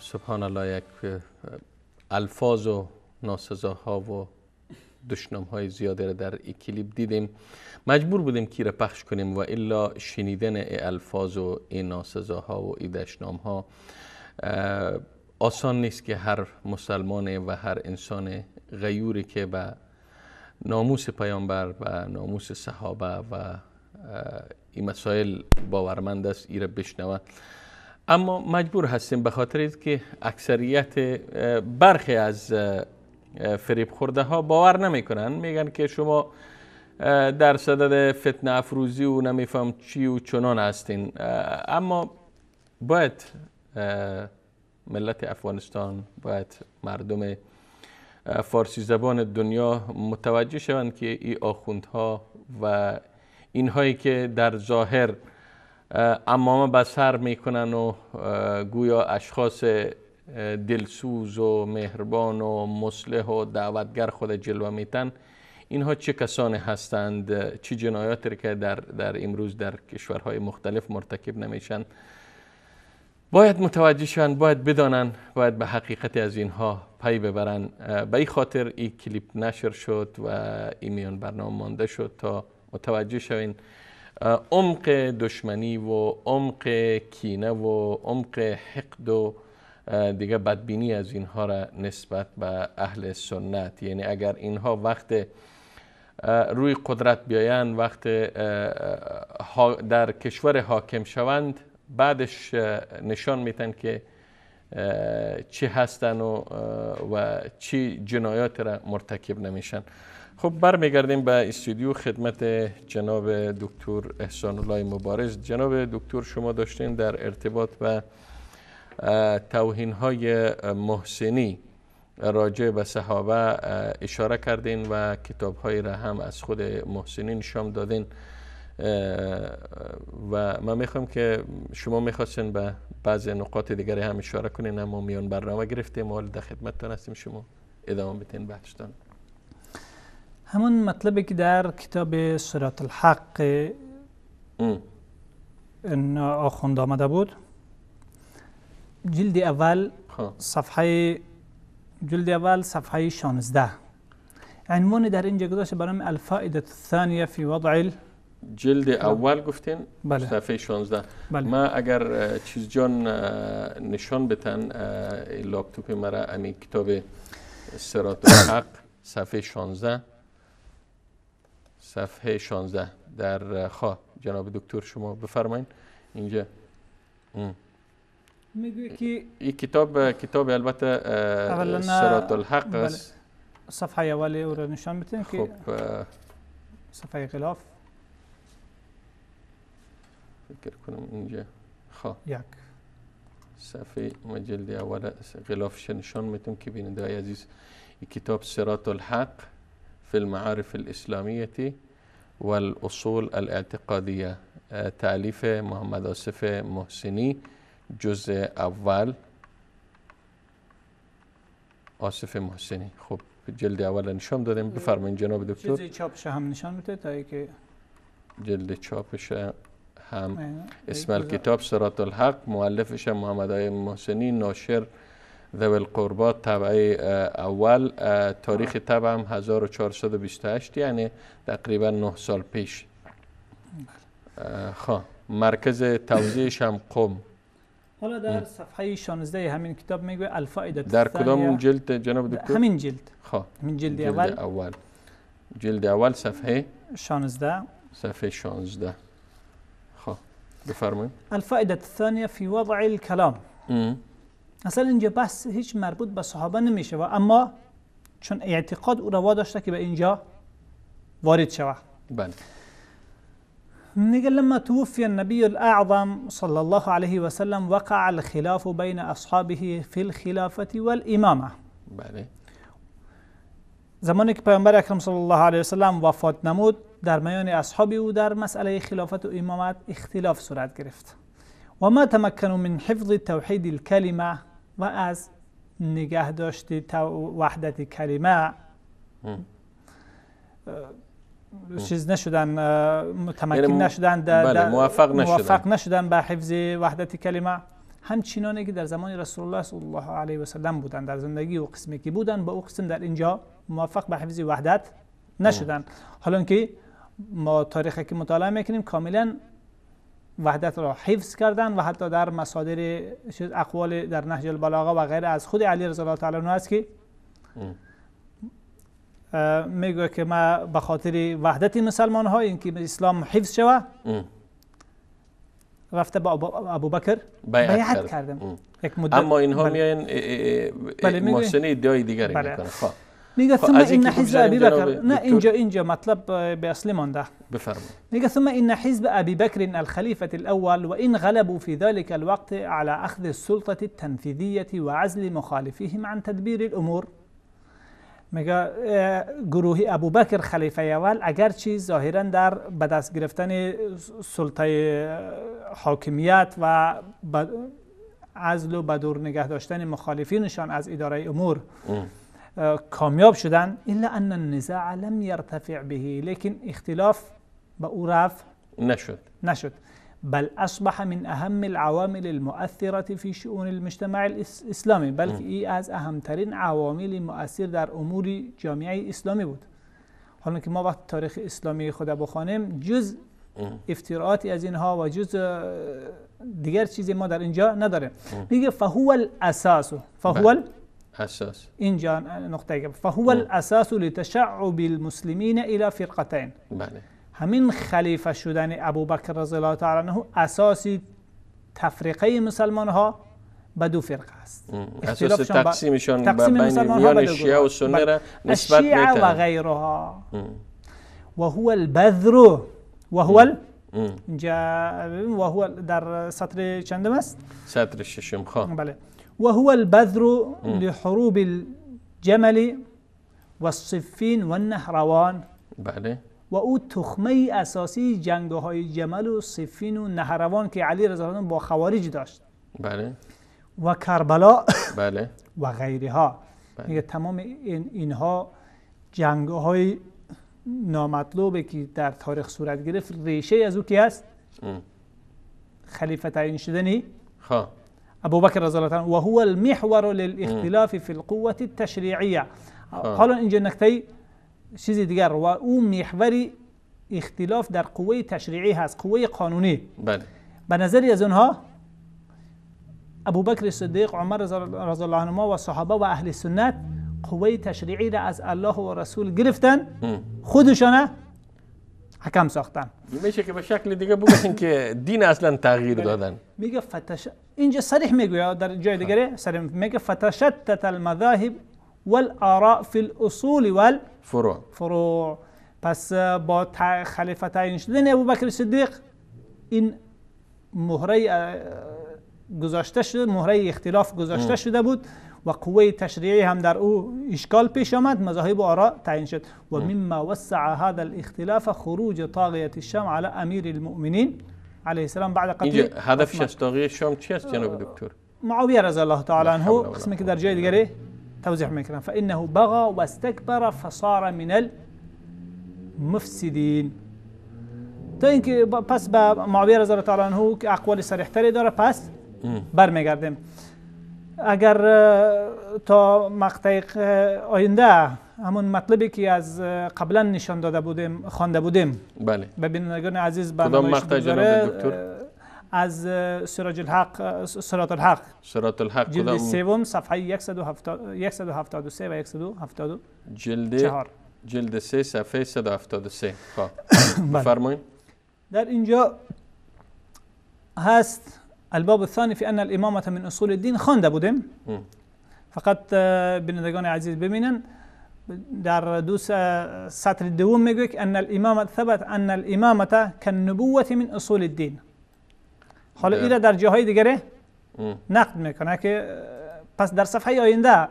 سبحان الله یک الفاظ و ناسزاها و دشنام‌های زیاده را در این کلیپ دیدیم. مجبور بودیم که را پخش کنیم و الا شنیدن ای الفاظ و این ناسزاها و این دشنام‌ها آسان نیست که هر مسلمان و هر انسان غیوری که به ناموس پیامبر و ناموس صحابه و این مسائل باورمند است ایره بشنوه. اما مجبور هستیم به خاطر که اکثریت برخی از فریب خورده ها باور نمی کنن، میگن که شما در صدد فتنه افروزی و نمیفهم چی و چنان هستین. اما باید ملت افغانستان، باید مردم فارسی زبان دنیا متوجه شوند که این آخوندها و اینهایی که در ظاهر عمامه به سر میکنن و گویا اشخاص دلسوز و مهربان و مصلح و دعوتگر خود جلوه میتن، اینها چه کسانی هستند، چه جنایاتی که در امروز در کشورهای مختلف مرتکب نمیشن. باید متوجه شوند، باید بدانن، باید به حقیقت از اینها پی ببرن. به این خاطر این کلیپ نشر شد و این میان برنامه مانده شد تا متوجه شوین عمق دشمنی و عمق کینه و عمق حقد و دیگه بدبینی از اینها را نسبت به اهل سنت. یعنی اگر اینها وقت روی قدرت بیاین، وقت در کشور حاکم شوند، بعدش نشان میتن که چی هستن و چی جنایات را مرتکب نمیشن. خب برمیگردیم به استودیو خدمت جناب دکتر احسان الله مبارز. جناب دکتر، شما داشتین در ارتباط به توهین های محسنی راجع به صحابه اشاره کردین و کتاب های را هم از خود محسنی نشان دادین و من میخوام که شما میخواستین به بعض نقاط دیگری هم اشاره کنین، اما میان برنامه گرفتیم و در خدمتتان هستیم. شما ادامه بدین بحثتان. همون مطلبی که در کتاب صراط الحق این آخوند آمده بود، جلد اول صفحه 16 عنوان در اینجا گذاشته برام الفائده الثانیه فی وضع جلد اول گفتین؟ بله. صفحه 16. بله. ما اگر چیز جان نشان بتن لابتوپ مرا امی کتاب صراط الحق صفحه 16 در جناب دکتر شما بفرمایید. اینجا میگه که این کتاب البته صراط الحق است. صفحه اولی او را نشان بتین که صفحه غلاف فکر کنم اینجا یک صفحه مجلد اول غلافش نشان میتونم که بیننده های عزیز این کتاب صراط الحق فی المعارف الاسلامیه والاصول الاعتقادیه، تألیف محمد آصف محسنی، جزء اول آصف محسنی. خب جلد اول نشان دادیم. بفرمایید جناب دکتر. جلد چاپش هم نشان بده تا اینکه جلد چاپش هم اسم الکتاب صراط الحق، مؤلفش محمد آصف محسنی، ناشر ذوی القربات، طبعه اول، تاریخ طبع هم 1428 یعنی تقریبا 9 سال پیش. مرکز توزیعش هم قم. حالا در صفحه 16 همین کتاب میگه الفائده در کدام جلد جناب دکتر؟ همین جلد. همین جلد اول. جلد اول صفحه 16. صفحه 16. بفرمایید. الفائده الثانیه فی وضع الکلام. اصلا اینجا بحث هیچ مربوط به صحابه نمیشه و اما چون اعتقاد او روا داشته که به اینجا وارد شود. بله. میگه لما توفی النبی الاعظم صلی الله علیه و سلم وقع الخلاف بین اصحابه فی الخلافه والامامه. بله. زمانی که پیامبر اکرم صلی الله علیه و سلم وفات نمود، در میان اصحاب او در مسئله خلافت و امامت اختلاف صورت گرفت و ما تمکنوا من حفظ توحید الکلمه و از نگه داشت وحدت کلمه چیز نشدن، متمکن نشدن، موفق نشدن به حفظ وحدت کلمه. همچنانه که در زمان رسول الله صلی الله علیه و سلم بودن، در زندگی و قسمی که بودن با او قسم در اینجا موفق به حفظ وحدت نشدن. حالا که ما تاریخی که مطالعه میکنیم کاملا وحدت را حفظ کردن و حتی در مصادر اقوال در نهج البلاغه و غیره از خود علی رضی الله تعالی عنه است که میگه که ما به خاطر وحدت مسلمان ها، این که اسلام حفظ شوه، رفته با ابوبکر بیعت کردم. اما اینها میاین محسن ادعای دیگری میکنن. میگه ثم این حزب ابی بکر، نه اینجا مطلب به اصلی مانده. بفرمایید. میگه ثم این حزب ابی بکر الخلیفة الاول وان غلبوا في ذلك الوقت على اخذ السلطة التنفيذية وعزل مخالفيهم عن تدبير الامور. میگه گروه ابوبکر خلیفه اول اگرچه ظاهرا در به دست گرفتن سلطه حاکمیت و عزل و بدور نگه داشتن مخالفینشان از اداره امور کامیاب شدن، الا ان النزاع لم يرتفع به، لیکن اختلاف به او رفع نشد. بل اصبح من اهم العوامل المؤثرة في شؤون المجتمع الاسلامی، بلکه ای از اهمترین عوامل مؤثر در امور جامعه اسلامی بود. حالا که ما وقت تاریخ اسلامی خود بخوانیم جز افتراعاتی از اینها و جز دیگر چیزی ما در اینجا نداریم. میگه فهو الاساس، فهو اساس، اینجا نقطه، فهو الاساس لتشعب المسلمین الى فرقتين. بله. همین خلیفه شدن ابوبکر رضی الله تعالی عنه اساسی تفریقه مسلمان ها به دو فرقه است. اساس تقسیمشان بین میان شیعه و سنی را نسبت شیعه و غیرها. و هو البذر، و هو و هو در سطر چندم است؟ سطر ششم. بله. و هو البذر لحروب الجمل و الصفین و النهروان. بله. و او تخمه اساسی جنگ‌های جمل و صفین و نهروان که علی رضی الله عنه با خوارج داشت. بله. و کربلا. بله. و غیرها. میگه تمام اینها جنگ‌های نامطلوبه که در تاریخ صورت گرفت، ریشه از او کی است؟ خلیفه تعیین شدنی ابوبکر رضی الله عنه. و هو المحور للاختلاف في القوة التشریعیه. حالا اینجا نکته چیز دیگر، و او محور اختلاف در قوه تشریعی هست، قوه قانونی. بله. به نظری از اونها ابوبکر صدیق، عمر رضی الله عنهما و صحابه و اهل سنت قوه تشریعی را از الله و رسول گرفتن، خودشانه حکم ساختن. میشه که به شکل دیگه بگیم که دین اصلا تغییر دادن. میگه اینجا صریح میگه، در جای دیگه صریح میگه فتشتت المذاهب والآراء في الاصول والفروع. پس با خلیفه تعیین شدن ابوبکر صدیق این مهره گذاشته شده، مهره اختلاف گذاشته شده بود و قوه تشریعی هم در او اشکال پیش آمد، مذاهب و آراء تعیین شد. و مما وسع هذا الاختلاف خروج طاغیة الشام على امیر المؤمنین علیه السلام بعد قتل. اینجا هدفش از طاغیه شام چی است جناب دکتر؟ معاویه رضی الله تعالی عنه، قسمی که در جای دیگه توضیح میکنم. فانه بغى واستكبر فصار من المفسدین. تا اینکه پس به معاویه رضی الله تعالی عنه که اقوال صریح تری داره، پس برمیگردیم. اگر تا مقطع آینده همون مطلبی که از قبلا نشان داده بودیم، خوانده بودیم، بله، به بینندگان عزیز برنامه‌اش بگذاره، از سراج الحق، صراط الحق جلد سوم صفحه 173 و 174. جلد 3 صفحه 173. بفرمایید. در اینجا هست الباب الثاني في ان الامامه من اصول الدين، خوانده بودیم. فقط بینندگان عزیز ببینن در سطر دوم میگه که ان الامامه ثبت ان الامامه كالنبوه من اصول الدين. حالا این در جاهای دیگره نقد میکنه که پس در صفحه آینده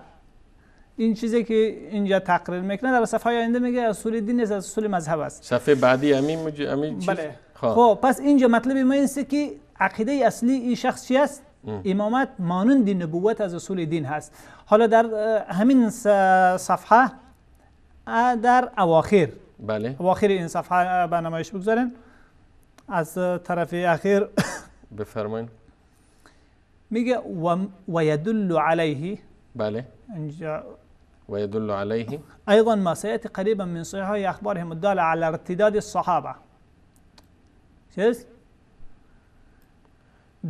این چیزی که اینجا تقریر میکنه در صفحه آینده میگه اصول دین از اصول مذهب است. صفحه بعدی همین چیز. بله. خب پس اینجا مطلب ما اینه که عقیده اصلی این شخص چی است؟ امامت مانند نبوت از اصول دین هست. حالا در همین صفحه در اواخر، بله، اواخر این صفحه به نمایش بگذارین از طرف اخیر. بفرمایید. میگه و یدل علیه. بله. اینجا و یدل علیه ايضا ما سياتي قريبا من صحيح اخبارهم الداله على ارتداد الصحابه. چیز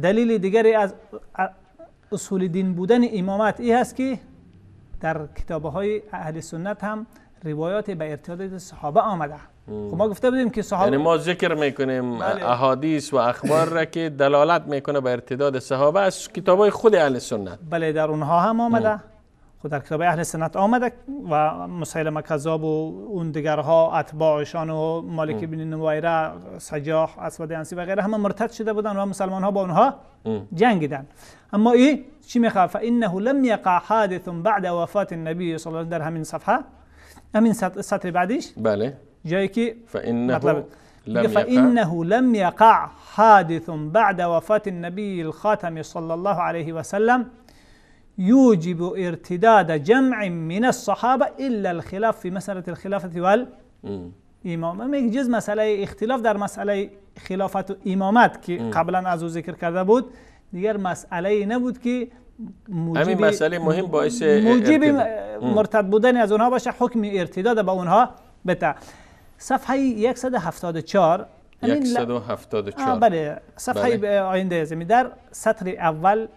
دلیل دیگری از اصول دین بودن امامت این هست که در کتاب‌های اهل سنت هم روایات به ارتداد صحابه آمده. خب ما گفته بودیم که صحابه، یعنی ما ذکر میکنیم احادیث و اخبار را که دلالت میکنه به ارتداد صحابه از کتاب‌های خود اهل سنت. بله در اونها هم آمده. خود در کتاب اهل سنت آمده و مسیلمه کذاب و اون دیگرها اتباعشان و مالک بن نویره، سجاح، اسود انسی و غیره همه مرتد شده بودن و مسلمان ها با اونها جنگیدن. اما این چی میخواد؟ فانه لم یقع حادث بعد وفات النبی صلی الله علیه و در همین صفحه، همین سطر بعدیش، بله، جایی که فانه لم یقع حادث بعد وفات النبی الخاتم صلی الله علیه و سلم يوجب ارتداد جمع من الصحابه الا الخلاف في مساله الخلافه والامامه. میگه جز مسئله اختلاف در مسئله خلافت و امامت که قبلا از او ذکر کرده بود، دیگر مسئله نبود که همین مسئله مهم باعث موجب مرتد بودن از اونها باشه، حکم ارتداد به اونها بده. صفحه 174 بله، صفحه آینده زمین در سطر اول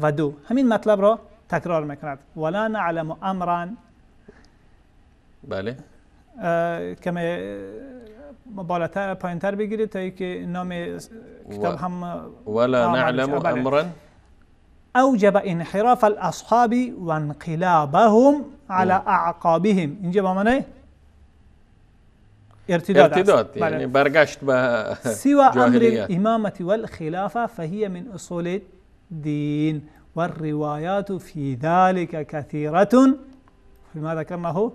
و دو همین مطلب را تکرار میکند. ولا نعلم امرا، بله، کم بالاتر پایینتر بگیرید تا اینکه نام کتاب هم ولا نعلم امرا اوجب انحراف الاصحاب و انقلابهم على اعقابهم. اینجا با معنی ارتداد یعنی برگشت به سوى امر الامامه والخلافه فهي من اصول الدين والروايات في ذلك كثيرة فيما ذكرناه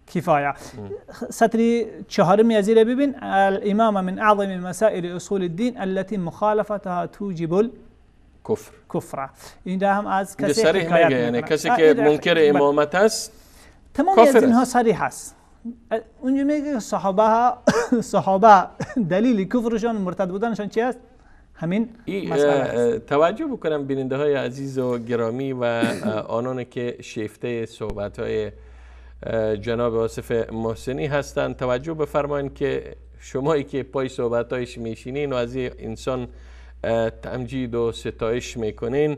كفاية. سطر چهارم یزیر ببین، الامامه من اعظم مسائل اصول الدين التي مخالفتها توجب الكفر. این ده هم از کسی حکایت میکنه، یعنی کسی که منکر امامت است تمام از اینها صریح است. اونجا میگه صحابه دلیل کفرشان مرتد بودنشان چی است؟ همین مسئله. توجه بکنم بیننده های عزیز و گرامی و آنان که شیفته صحبت های جناب آصف محسنی هستند، توجه بفرمایید که شمایی که پای صحبت هایش میشینین و از این انسان تمجید و ستایش میکنین،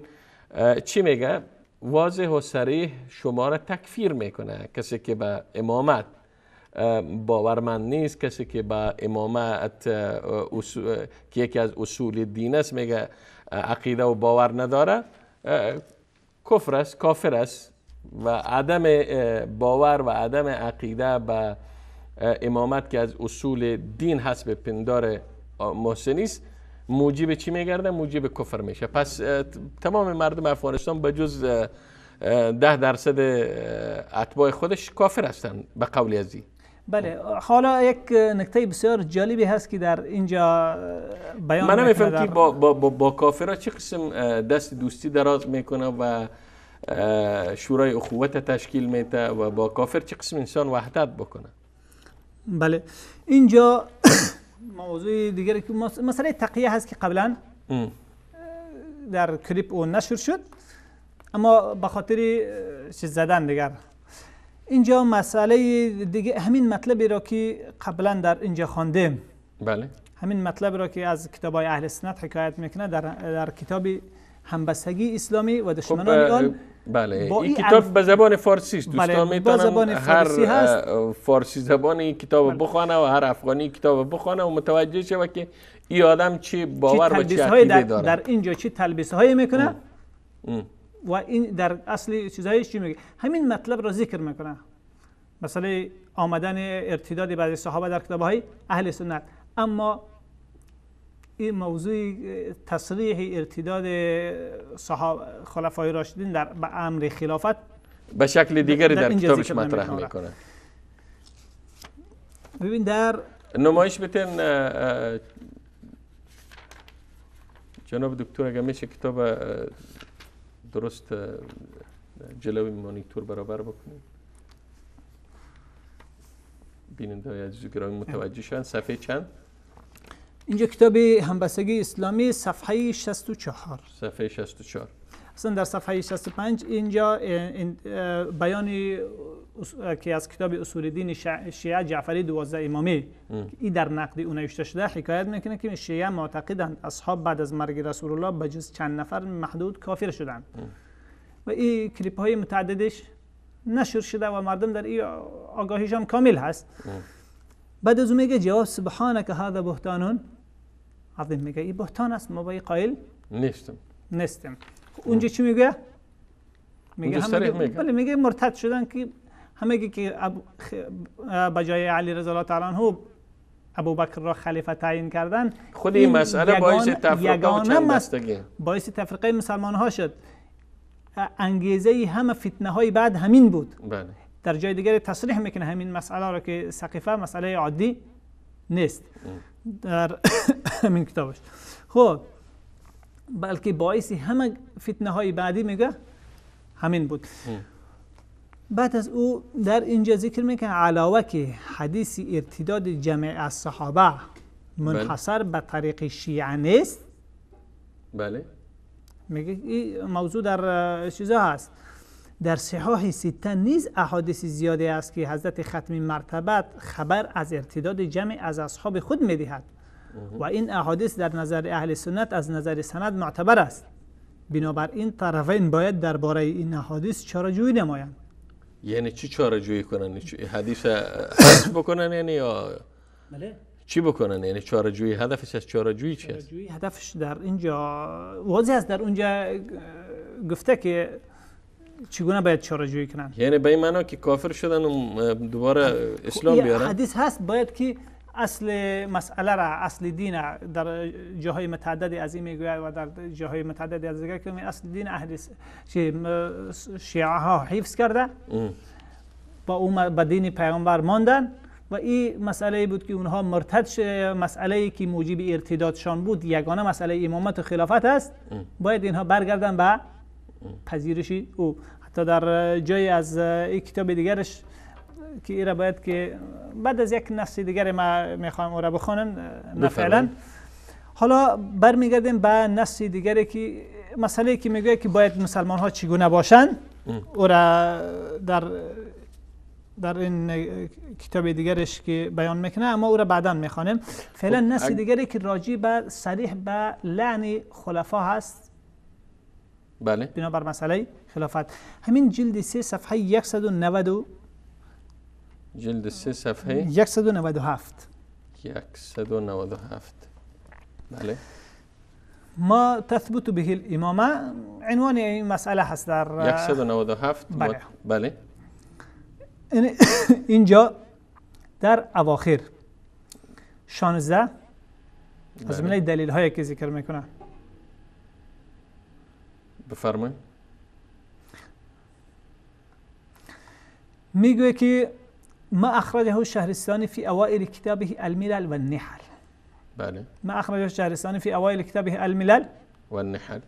چی میگه؟ واضح و صریح شما را تکفیر میکنه. کسی که به امامت باورمند نیست، کسی که با امامت که یکی از اصول دین است میگه عقیده و باور نداره، کفر است، کافر است. و عدم باور و عدم عقیده به امامت که از اصول دین هست به پندار محسنی است، موجب چی میگرده؟ موجب کفر میشه. پس تمام مردم افغانستان به جز 10% اتباع خودش کافر هستند به قول ازی. بله، حالا یک نکته بسیار جالبی هست که در اینجا بیان من نمیفهم که با کافرها چه قسم دست دوستی دراز میکنه و شورای اخوت تشکیل میده و با کافر چه قسم انسان وحدت بکنه. بله، اینجا موضوع دیگری که مسئله تقیه هست که قبلا در کلیپ اون نشر شد، اما به خاطر چیز زدن دیگر. اینجا مسئله دیگه همین مطلبی را که قبلا در اینجا خواندیم، بله، همین مطلب را که از کتاب‌های اهل سنت حکایت میکنه در کتاب همبستگی اسلامی و دشمنان آن. بله، این کتاب به زبان فارسی است. دوستان میتونن هر فارسی زبانی کتاب بخونه و هر افغانی کتاب بخونه و متوجه شود که این آدم چی باور و چی عقیده داره. در اینجا چی تلبیس‌هایی میکنه و این در اصلی چیزهایی چی میگه. همین مطلب را ذکر میکنه، مثلا آمدن ارتداد بعضی صحابه در کتاب‌های اهل سنت. اما این موضوع تصریح ارتداد خلفای راشدین در به امر خلافت به شکل دیگری در کتابش مطرح میکنه. ببین در نمایش بتین جناب دکتر، اگر میشه کتاب درست جلوی مانیتور برابر بکنید، بیننده های عزیز و گرامی متوجه شدن. صفحه چند؟ اینجا کتاب همبستگی اسلامی صفحه 64. صفحه 64. اصلا در صفحه 65 اینجا بیانی که از کتاب اصول دین شیعه جعفری 12 امامی این در نقد اون نوشته شده حکایت میکنه که شیعه معتقدند اصحاب بعد از مرگ رسول الله به جز چند نفر محدود کافر شدند و این کلیپ های متعددش نشر شده و مردم در این آگاهیشان کامل هست. بعد از اون میگه جواب سبحانك هذا بهتان عظیم، میگه این بهتان است، ما با این قائل نیستیم. اونجا چی میگه؟ میگه مرتد شدن که همه که بجای علی رضی الله تعالی عنه ابوبکر را خلیفه تعیین کردن، خود این مسئله باعث تفرقه و چند دستگی باعث تفرقه مسلمان ها شد. انگیزه همه فتنه های بعد همین بود. بله. در جای دیگر تصریح میکنه همین مسئله را که سقیفه مسئله عادی نیست در همین کتابش. خب بلکه باعث همه فتنه های بعدی میگه همین بود. بعد از او در اینجا ذکر میکنه علاوه که حدیث ارتداد جمع از صحابه منحصر به طریق شیعه نیست. بله. میگه این موضوع در چیزا هست، در صحاح سته نیز احادیث زیاده است که حضرت ختمی مرتبت خبر از ارتداد جمع از اصحاب خود میدهد و این احادیث در نظر اهل سنت از نظر سند معتبر است. بنابراین طرفین باید درباره این احادیث چاره‌جویی نمایند. یعنی چی چاره‌جویی کنن؟ حدیث حذف بکنن یعنی یا بله چی بکنن؟ یعنی چاره‌جویی هدفش از چاره‌جویی چیه؟ چاره‌جویی هدفش در اینجا واضح است، در اونجا گفته که چگونه باید چاره‌جویی کنن. یعنی به این معنا که کافر شدن و دوباره اسلام بیارن. حدیث هست باید که اصل مسئله را، اصل دین در جاهای متعددی از این میگوید و در جاهای متعددی از دیگر که اصل دین اهل شیعه ها حفظ کرده با اون به دین پیامبر ماندن و این مسئله بود که اونها مرتد شده، مسئله که موجب ارتدادشان بود یگانه مسئله امامت و خلافت است، باید اینها برگردن به پذیرشی او. حتی در جای از این کتاب دیگرش که ایره باید که بعد از یک نص دیگر ما میخوایم او را بخونم نه فعلا. حالا برمیگردیم به نص دیگری که مسئله که میگه که باید مسلمان ها چگونه باشن، او را در این کتاب دیگرش که بیان میکنه، اما او را بعدا میخوانیم. فعلا نص دیگری که راجع به صریح به لعن خلفا هست. بله. بنابر مسئله خلافت، همین جلد 3 صفحه 190 جلد 3 صفحه 197 بله. ما تثبت به الامامه عنوان این مسئله هست در 197. بله. اینجا در اواخر 16 از جمله دلیل هایی که ذکر میکنه بفرمایید. میگوه که ما اخرجه شهرستانی فی اوائل کتابه الملل و النحل. بله. ما اخرجه شهرستانی فی اوائل کتابه الملل و النحل.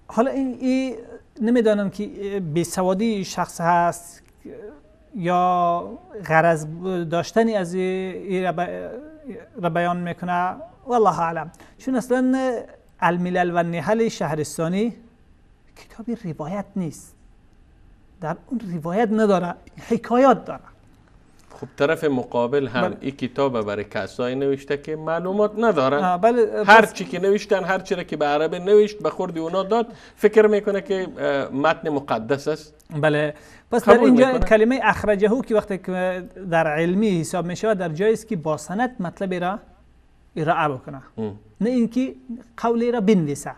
حالا این نمیدانم که بیسوادی شخص هست یا غرض داشتنی از این را بیان میکنه، والله اعلم. چون اصلا الملل و النحل شهرستانی کتابی روایت نیست، در اون روایت نداره، حکایات داره. خب طرف مقابل هم این کتاب برای کسایی نوشته که معلومات ندارن. هر چی که نوشتن، هر چی که به عربی نوشت به خورد اونا داد، فکر میکنه که متن مقدس است. بله. پس در اینجا کلمه اخرجه که وقتی که در علمی حساب میشه، در جایی است که با سند مطلب را ارائه بکنه، نه اینکه قولی را بنویسه.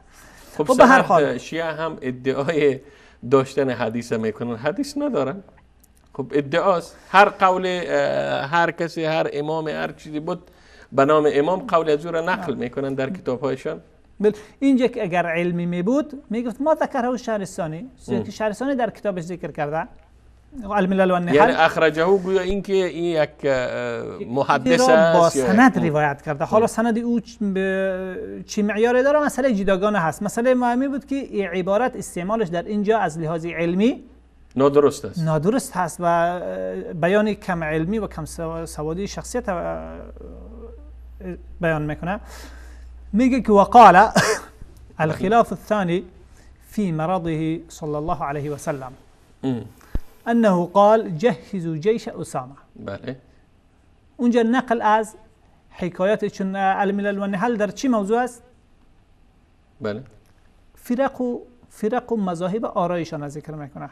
خب به هر حال شیعه هم ادعای داشتن حدیث میکنن، حدیث ندارن. خب ادعاست، هر قول هر کسی، هر امام، هر چیزی بود به نام امام قول از او را نقل میکنن در کتابهایشان. اینجا که اگر علمی می بود میگفت ما ذکره شهرستانی، که شهرستانی در کتابش ذکر کرده الملل و النحل، یعنی اخرجه گویا اینکه این یک محدث است با سند روایت کرده. حالا سند او چی معیاری داره مسئله جداگانه هست. مسئله مهمی بود که این عبارت استعمالش در اینجا از لحاظ علمی نادرست هست و بیان کم علمی و کم سوادی شخصیت بیان میکنه، میگه که وقال الخلاف الثاني في مرضه صلى الله عليه وسلم انه قال جهزوا جيش اسامه. بله. اونجا نقل از حکایت چون الملل و النحل در چی موضوع است؟ بله. فرق و مذاهب آرایشان ذکر میکنه.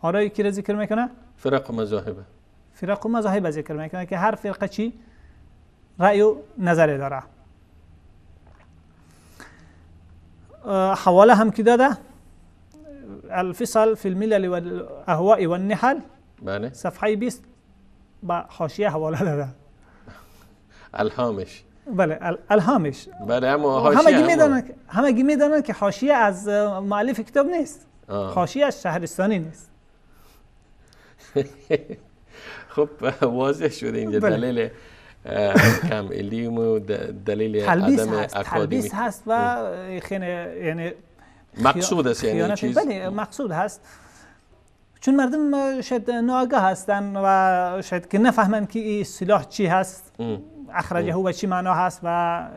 آرای کی را ذکر میکنه؟ فرق و مذاهب. فرق و مذاهب ذکر میکنه که هر فرقه چی رأی و نظر داره. حواله هم که داده الفصل في الملل والاهواء والنحل بله. صفحه 20 با حاشیه حواله داده. الهامش. بله الهامش. بله اما حاشیه همگی میدونن که حاشیه از مؤلف کتاب نیست. حاشیه از شهرستانی نیست. خب واضح شده اینجا دلیل کم علم و دلیل عدم اکادمی تلبیس هست و خیلی یعنی مقصود است، یعنی چیز بله مقصود هست، چون مردم شاید ناآگاه هستن و شاید که نفهمن که این اصطلاح چی هست، اخرجه و چی معنا هست. و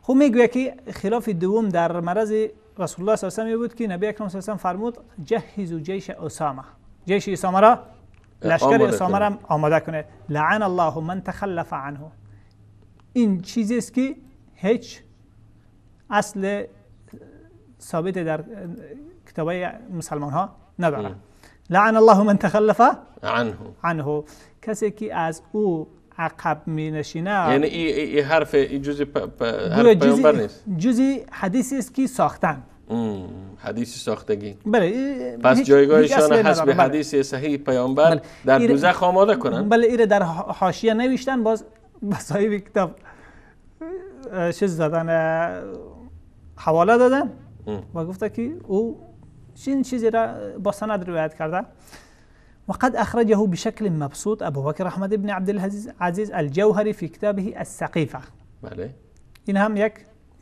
خب میگوید که خلاف دوم در مرض رسول الله صلی الله علیه و بود که نبی اکرم صلی الله علیه و فرمود جهزوا جیش اسامه، جیش اسامه را، لشکر اسامه را آماده کنه. لعن الله من تخلف عنه. این چیزی است که هیچ اصل ثابت در کتابای مسلمان ها نداره. لعن الله من تخلف عنه، کسی که از او عقب می نشینه. یعنی این حرف جزء پیامبر نیست، جزء حدیثی است که ساختن. حدیث ساختگی. بله. پس جایگاهشان حسب حدیث صحیح پیامبر در دوزخ آماده کنن. بله ایره در حاشیه نوشتن، باز صاحب کتاب چیز دادن، حواله دادن و گفته که او چین چیزی را با سند روایت کرده. وقد اخرجه بشكل مبسوط ابو بكر احمد بن عبد العزيز الجوهري في كتابه السقيفه. بله. این هم یک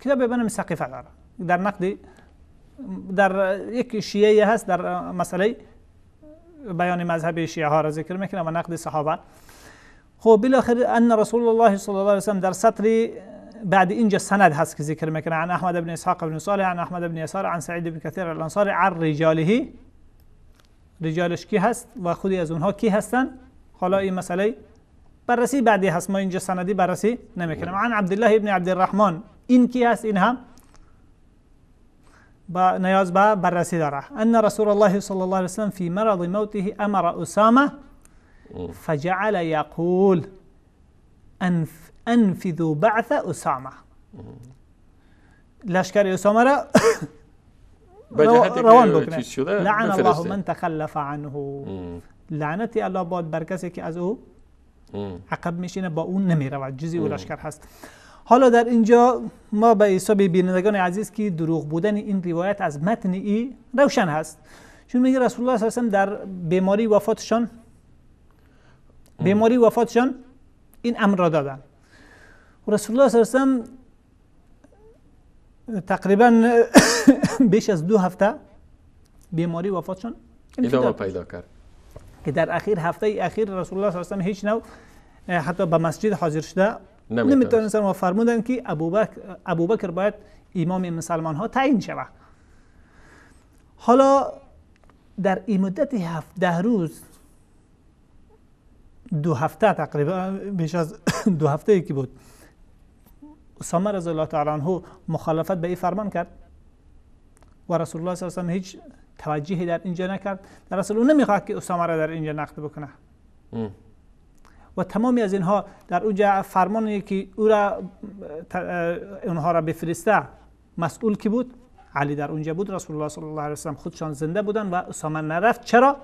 کتاب به نام سقیفه داره، در نقد در یک شیعه هست، در مسئله بیان مذهب شیعه ها را ذکر میکنه و نقد صحابه. خب بالاخره ان رسول الله صلی الله علیه و سلم در سطر بعد اینجا سند هست که ذکر میکنه عن احمد بن اسحاق بن صالح عن احمد بن يسار عن سعید بن كثير الانصاري عن رجاله. رجالش کی هست و خودی از اونها کی هستن؟ حالا این مسئله بررسی بعدی هست، ما اینجا سندی بررسی نمیکنیم. عن عبدالله ابن عبد الرحمن، این کی هست؟ این هم با نیاز به بررسی داره. ان رسول الله صلی الله علیه وسلم فی مرض موته امر اسامه فجعل یقول انفذوا بعث اسامه. لشکر اسامه را روان بکنه. لعن الله من تخلف عنه. لعنتی الله باد بر کسی که از او عقب میشینه، با اون نمیره، جزئی او لشکر هست. حالا در اینجا ما به حساب بینندگان عزیز که دروغ بودن این روایت از متن ای روشن هست، چون میگه رسول الله صلی الله علیه و سلم در بیماری وفاتشان این امر را دادن. و رسول الله صلی الله علیه و سلم تقریبا بیش از 2 هفته بیماری وفاتشان ادامه پیدا کرد که در هفته اخیر رسول الله صلی الله علیه و هیچ نوع حتی به مسجد حاضر شده نمیتونستن و فرمودن که ابوبکر باید امام مسلمان ها تعیین شود. حالا در این مدت 17 روز 2 هفته تقریبا بیش از 2 هفته ای که بود، اسامه رضی الله تعالی عنه مخالفت به این فرمان کرد و رسول الله صلی الله علیه و هیچ توجهی در اینجا نکرد. در اصل اون نمیخواد که اسامه را در اینجا نقد بکنه و تمامی از اینها در اونجا فرمانی که او را اونها را بفرسته مسئول کی بود؟ علی در اونجا بود. رسول الله صلی الله علیه و سلم خودشان زنده بودن و اسامه نرفت. چرا؟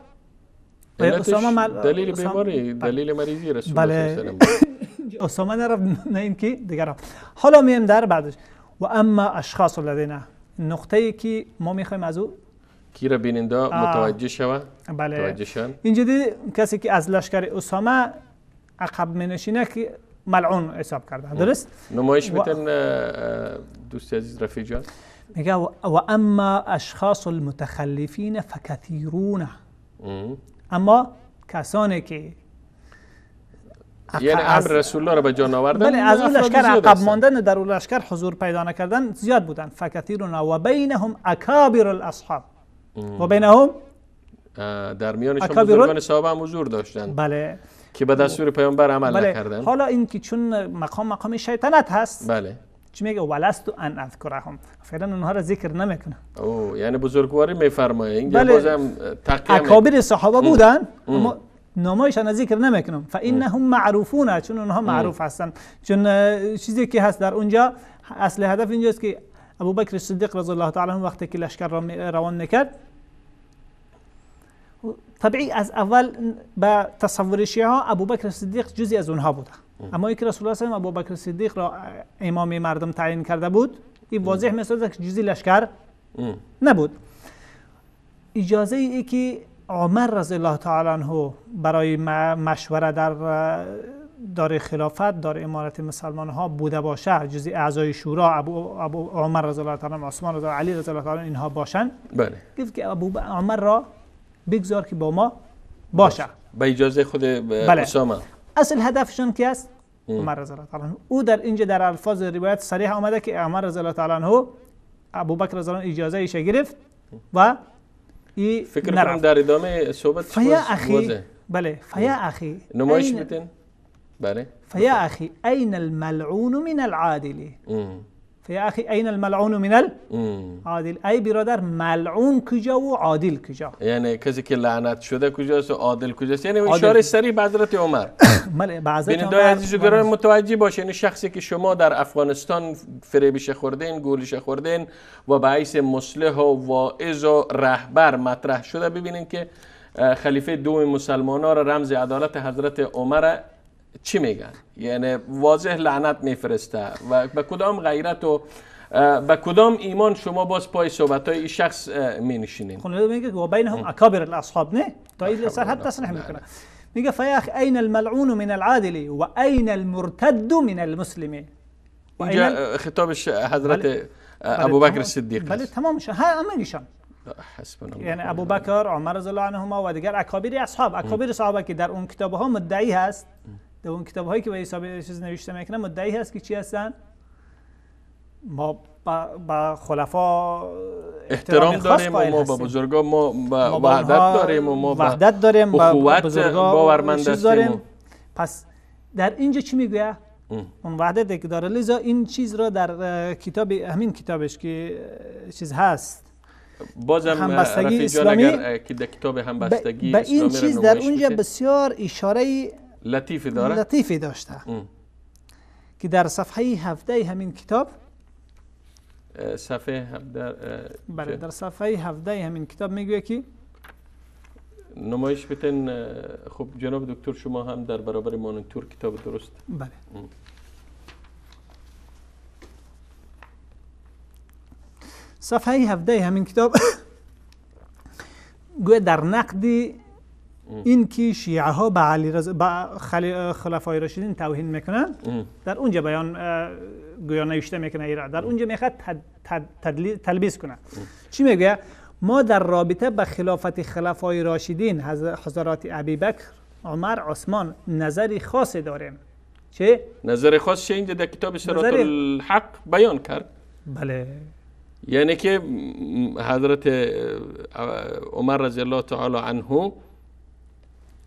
دلیل بیماری، دلیل مریضی رسول الله صلی الله علیه و سلم. اسامه نرفت، نه اینکه دیگران. حالا میایم در بعدش و اما اشخاص الذین، نقطه ای که ما میخوایم از او کی را بیننده متوجه شوه. بله. اینجا کسی که از لشکر اسامه عقب منشینه که ملعون حساب کرده. درست؟ نمایش میتن دوستی عزیز رفیع جان. میگه و اما اشخاص المتخلفین فکثیرون. اما کسانی که یعنی امر رسول الله را به جان آوردن. بله، از اون لشکر عقب ماندن در اون لشکر حضور پیدا نکردن زیاد بودن. فکثیرون و بینهم اکابر الاصحاب و بینهم در میانشان بزرگان صحابه هم حضور داشتند. بله، که به دستور پیامبر عمل نکردن. حالا این که چون مقام شیطنت هست، بله، چی میگه ولست ان اذکرهم، فعلا اونها را ذکر نمیکنه. او یعنی بزرگواری میفرمایه. اینجا بله. بازم تقیه اکابر صحابه بودن اما نامایشان ذکر نمیکنم. فانهم معروفون، چون اونها معروف هستن. چون چیزی که هست در اونجا، اصل هدف اینجاست که ابوبکر صدیق رضی الله تعالی عنه وقتی که لشکر را روان نکرد، طبیعی از اول به تصور شیعه ها ابوبکر صدیق جزئی از اونها بود. اما اینکه رسول الله صلی الله علیه و آله ابوبکر صدیق را امام مردم تعیین کرده بود، این واضح می‌سازد که جزئی لشکر نبود. اجازه ای که عمر رضی الله تعالی عنه برای مشوره در دار خلافت، دار امارت مسلمان ها بوده باشه، جزئی اعضای شورا ابو عمر رضی الله تعالی عنه، عثمان رضی الله، علی رضی الله تعالی عنه اینها باشن. بله، گفت که عمر را بگذار که با ما باشه به اجازه خود اسامه. اصل هدفشون کی است؟ عمر رضی الله تعالی عنه. او در اینجا در الفاظ روایت صریح آمده که عمر رضی الله تعالی عنه ابوبکر رضی الله عنه اجازه ایش گرفت و فکر کنم در ادامه صحبت فیا اخی، بله، فیا اخی نمایش بتین. بله، فیا اخی این الملعون من العادل. فیا اخی این الملعون من العادل، ای برادر ملعون کجا و عادل کجا؟ یعنی کسی که لعنت شده کجاست و عادل کجاست؟ یعنی اشاره صریح به حضرت عمر. بیننده عزیز و گرامی متوجه باشین، یعنی شخصی که شما در افغانستان فریبش خوردین، گولش خوردین و به حیث مصلح و واعظ و رهبر مطرح شده، ببینین که خلیفه دوم مسلمانان را رمز عدالت حضرت عمر چی میگن؟ یعنی واضح لعنت میفرسته و به کدام غیرت و به کدام ایمان شما باز پای صحبت‌های این شخص می-نشینین؟ خب میگه و بینهم اکابر الاصحاب، نه تا این سر حد تصریح میکنه. میگه فیاخ این الملعون من العادل و این المرتد من المسلم. اینجا خطابش حضرت ابوبکر صدیق. بله، تمامش همگیشان. یعنی ابوبکر، عمر رضی الله عنهما و دیگر اکابر اصحاب، اکابر صحابه که در اون کتاب‌ها مدعی هست، در اون کتاب‌هایی که به حساب چیز نوشته میکنن مدعی هست که چی هستن؟ ما با خلفا احترام داریم و ما با بزرگان ما وحدت داریم و ما وحدت داریم، با بزرگان باورمند هستیم. پس در اینجا چی میگه؟ اون وحدت که داره. لذا این چیز را در کتاب، همین کتابش که چیز هست، بازم رفیق جان اگر که در کتاب همبستگی به این چیز در اونجا بسیار اشاره لطیفی داشته که در صفحه 17 همین کتاب، صفحه 17 بله، در صفحه 17 همین کتاب میگه که نمایش بتن. خب جناب دکتر شما هم در برابر مانیتور کتاب درست؟ بله. صفحه 17 همین کتاب گویا در نقد این که شیعه ها به علی رضا، به خلفای راشدین توهین میکنن، در اونجا بیان گویا نوشته میکنه ایران، در اونجا میخواد تلبیس کنه. چی میگه؟ ما در رابطه به خلافت خلفای راشدین حضرات ابوبکر، عمر، عثمان نظری خاصی داریم. چه نظر خاص چه اینجا در کتاب صراط الحق بیان کرد؟ بله، یعنی که حضرت عمر رضی الله تعالی عنه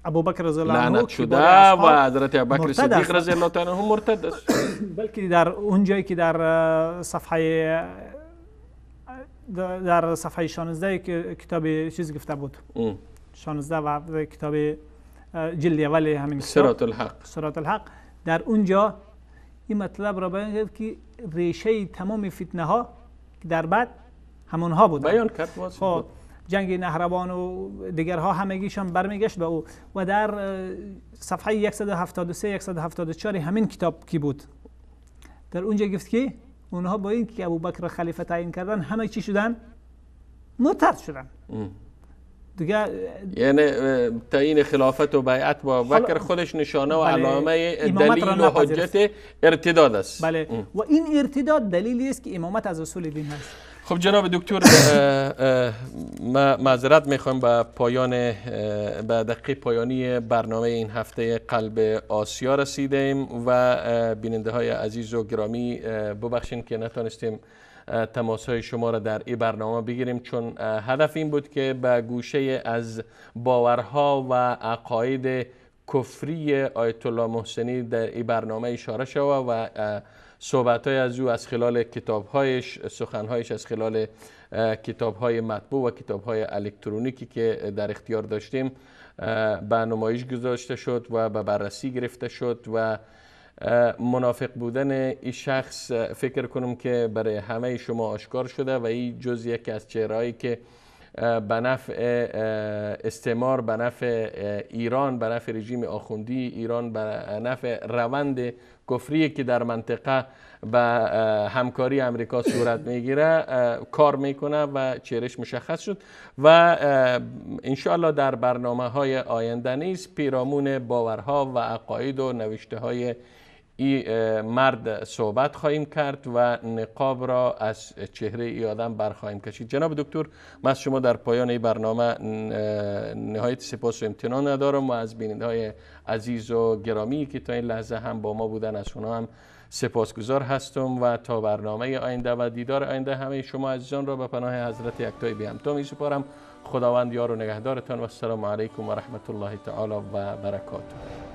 ابوبکر رضی الله عنه لعنت شده و حضرت ابوبکر صدیق رضی الله تعالی عنه مرتد است. بلکه در اونجایی که در صفحه 16 که کتاب چیز گفته بود، 16 و کتاب جلد اول همین صراط الحق، در اونجا این مطلب را بیان کرد که ریشه تمام فتنه ها که در بعد همونها بود بیان کرد. خب جنگ نهروان و دیگرها همگیشان برمیگشت به او. و در صفحه 173-174 همین کتاب کی بود، در اونجا گفت که اونها با این که ابوبکر خلیفه تعیین کردن همه چی شدن؟ مرتد شدن. دیگه یعنی تعیین خلافت و بیعت با ابوبکر خودش نشانه و علامه دلیل و حجت ارتداد است. بله و این ارتداد دلیلی است که امامت از اصول دین هست. خب جناب دکتر، ما معذرت میخوایم به پایان به دقیقه پایانی برنامه این هفته قلب آسیا رسیدیم و بیننده های عزیز و گرامی ببخشید که نتونستیم تماس های شما را در این برنامه بگیریم، چون هدف این بود که به گوشه از باورها و عقاید کفری آیت الله محسنی در این برنامه اشاره شود و صحبت‌های از او از خلال کتاب‌هایش، سخن‌هایش از خلال کتاب‌های مطبوع و کتاب‌های الکترونیکی که در اختیار داشتیم به نمایش گذاشته شد و به بررسی گرفته شد و منافق بودن این شخص فکر کنم که برای همه شما آشکار شده و این جز یکی از چهرهایی که به نفع استعمار، به نفع ایران، به نفع رژیم آخوندی ایران، به نفع روند کفری که در منطقه به همکاری امریکا صورت میگیره کار میکنه و چهرش مشخص شد و انشاءالله در برنامه های آینده نیز پیرامون باورها و عقاید و نوشته های این مرد صحبت خواهیم کرد و نقاب را از چهره ای آدم برخواهیم کشید. جناب دکتر، من از شما در پایان این برنامه نهایت سپاس و امتنان ندارم و از بیننده های عزیز و گرامی که تا این لحظه هم با ما بودن از شما هم سپاسگزار هستم و تا برنامه آینده و دیدار آینده همه شما عزیزان را به پناه حضرت یکتای بی همتا می سپارم. خداوند یار و نگهدارتان و السلام علیکم و رحمت الله تعالی و برکاته.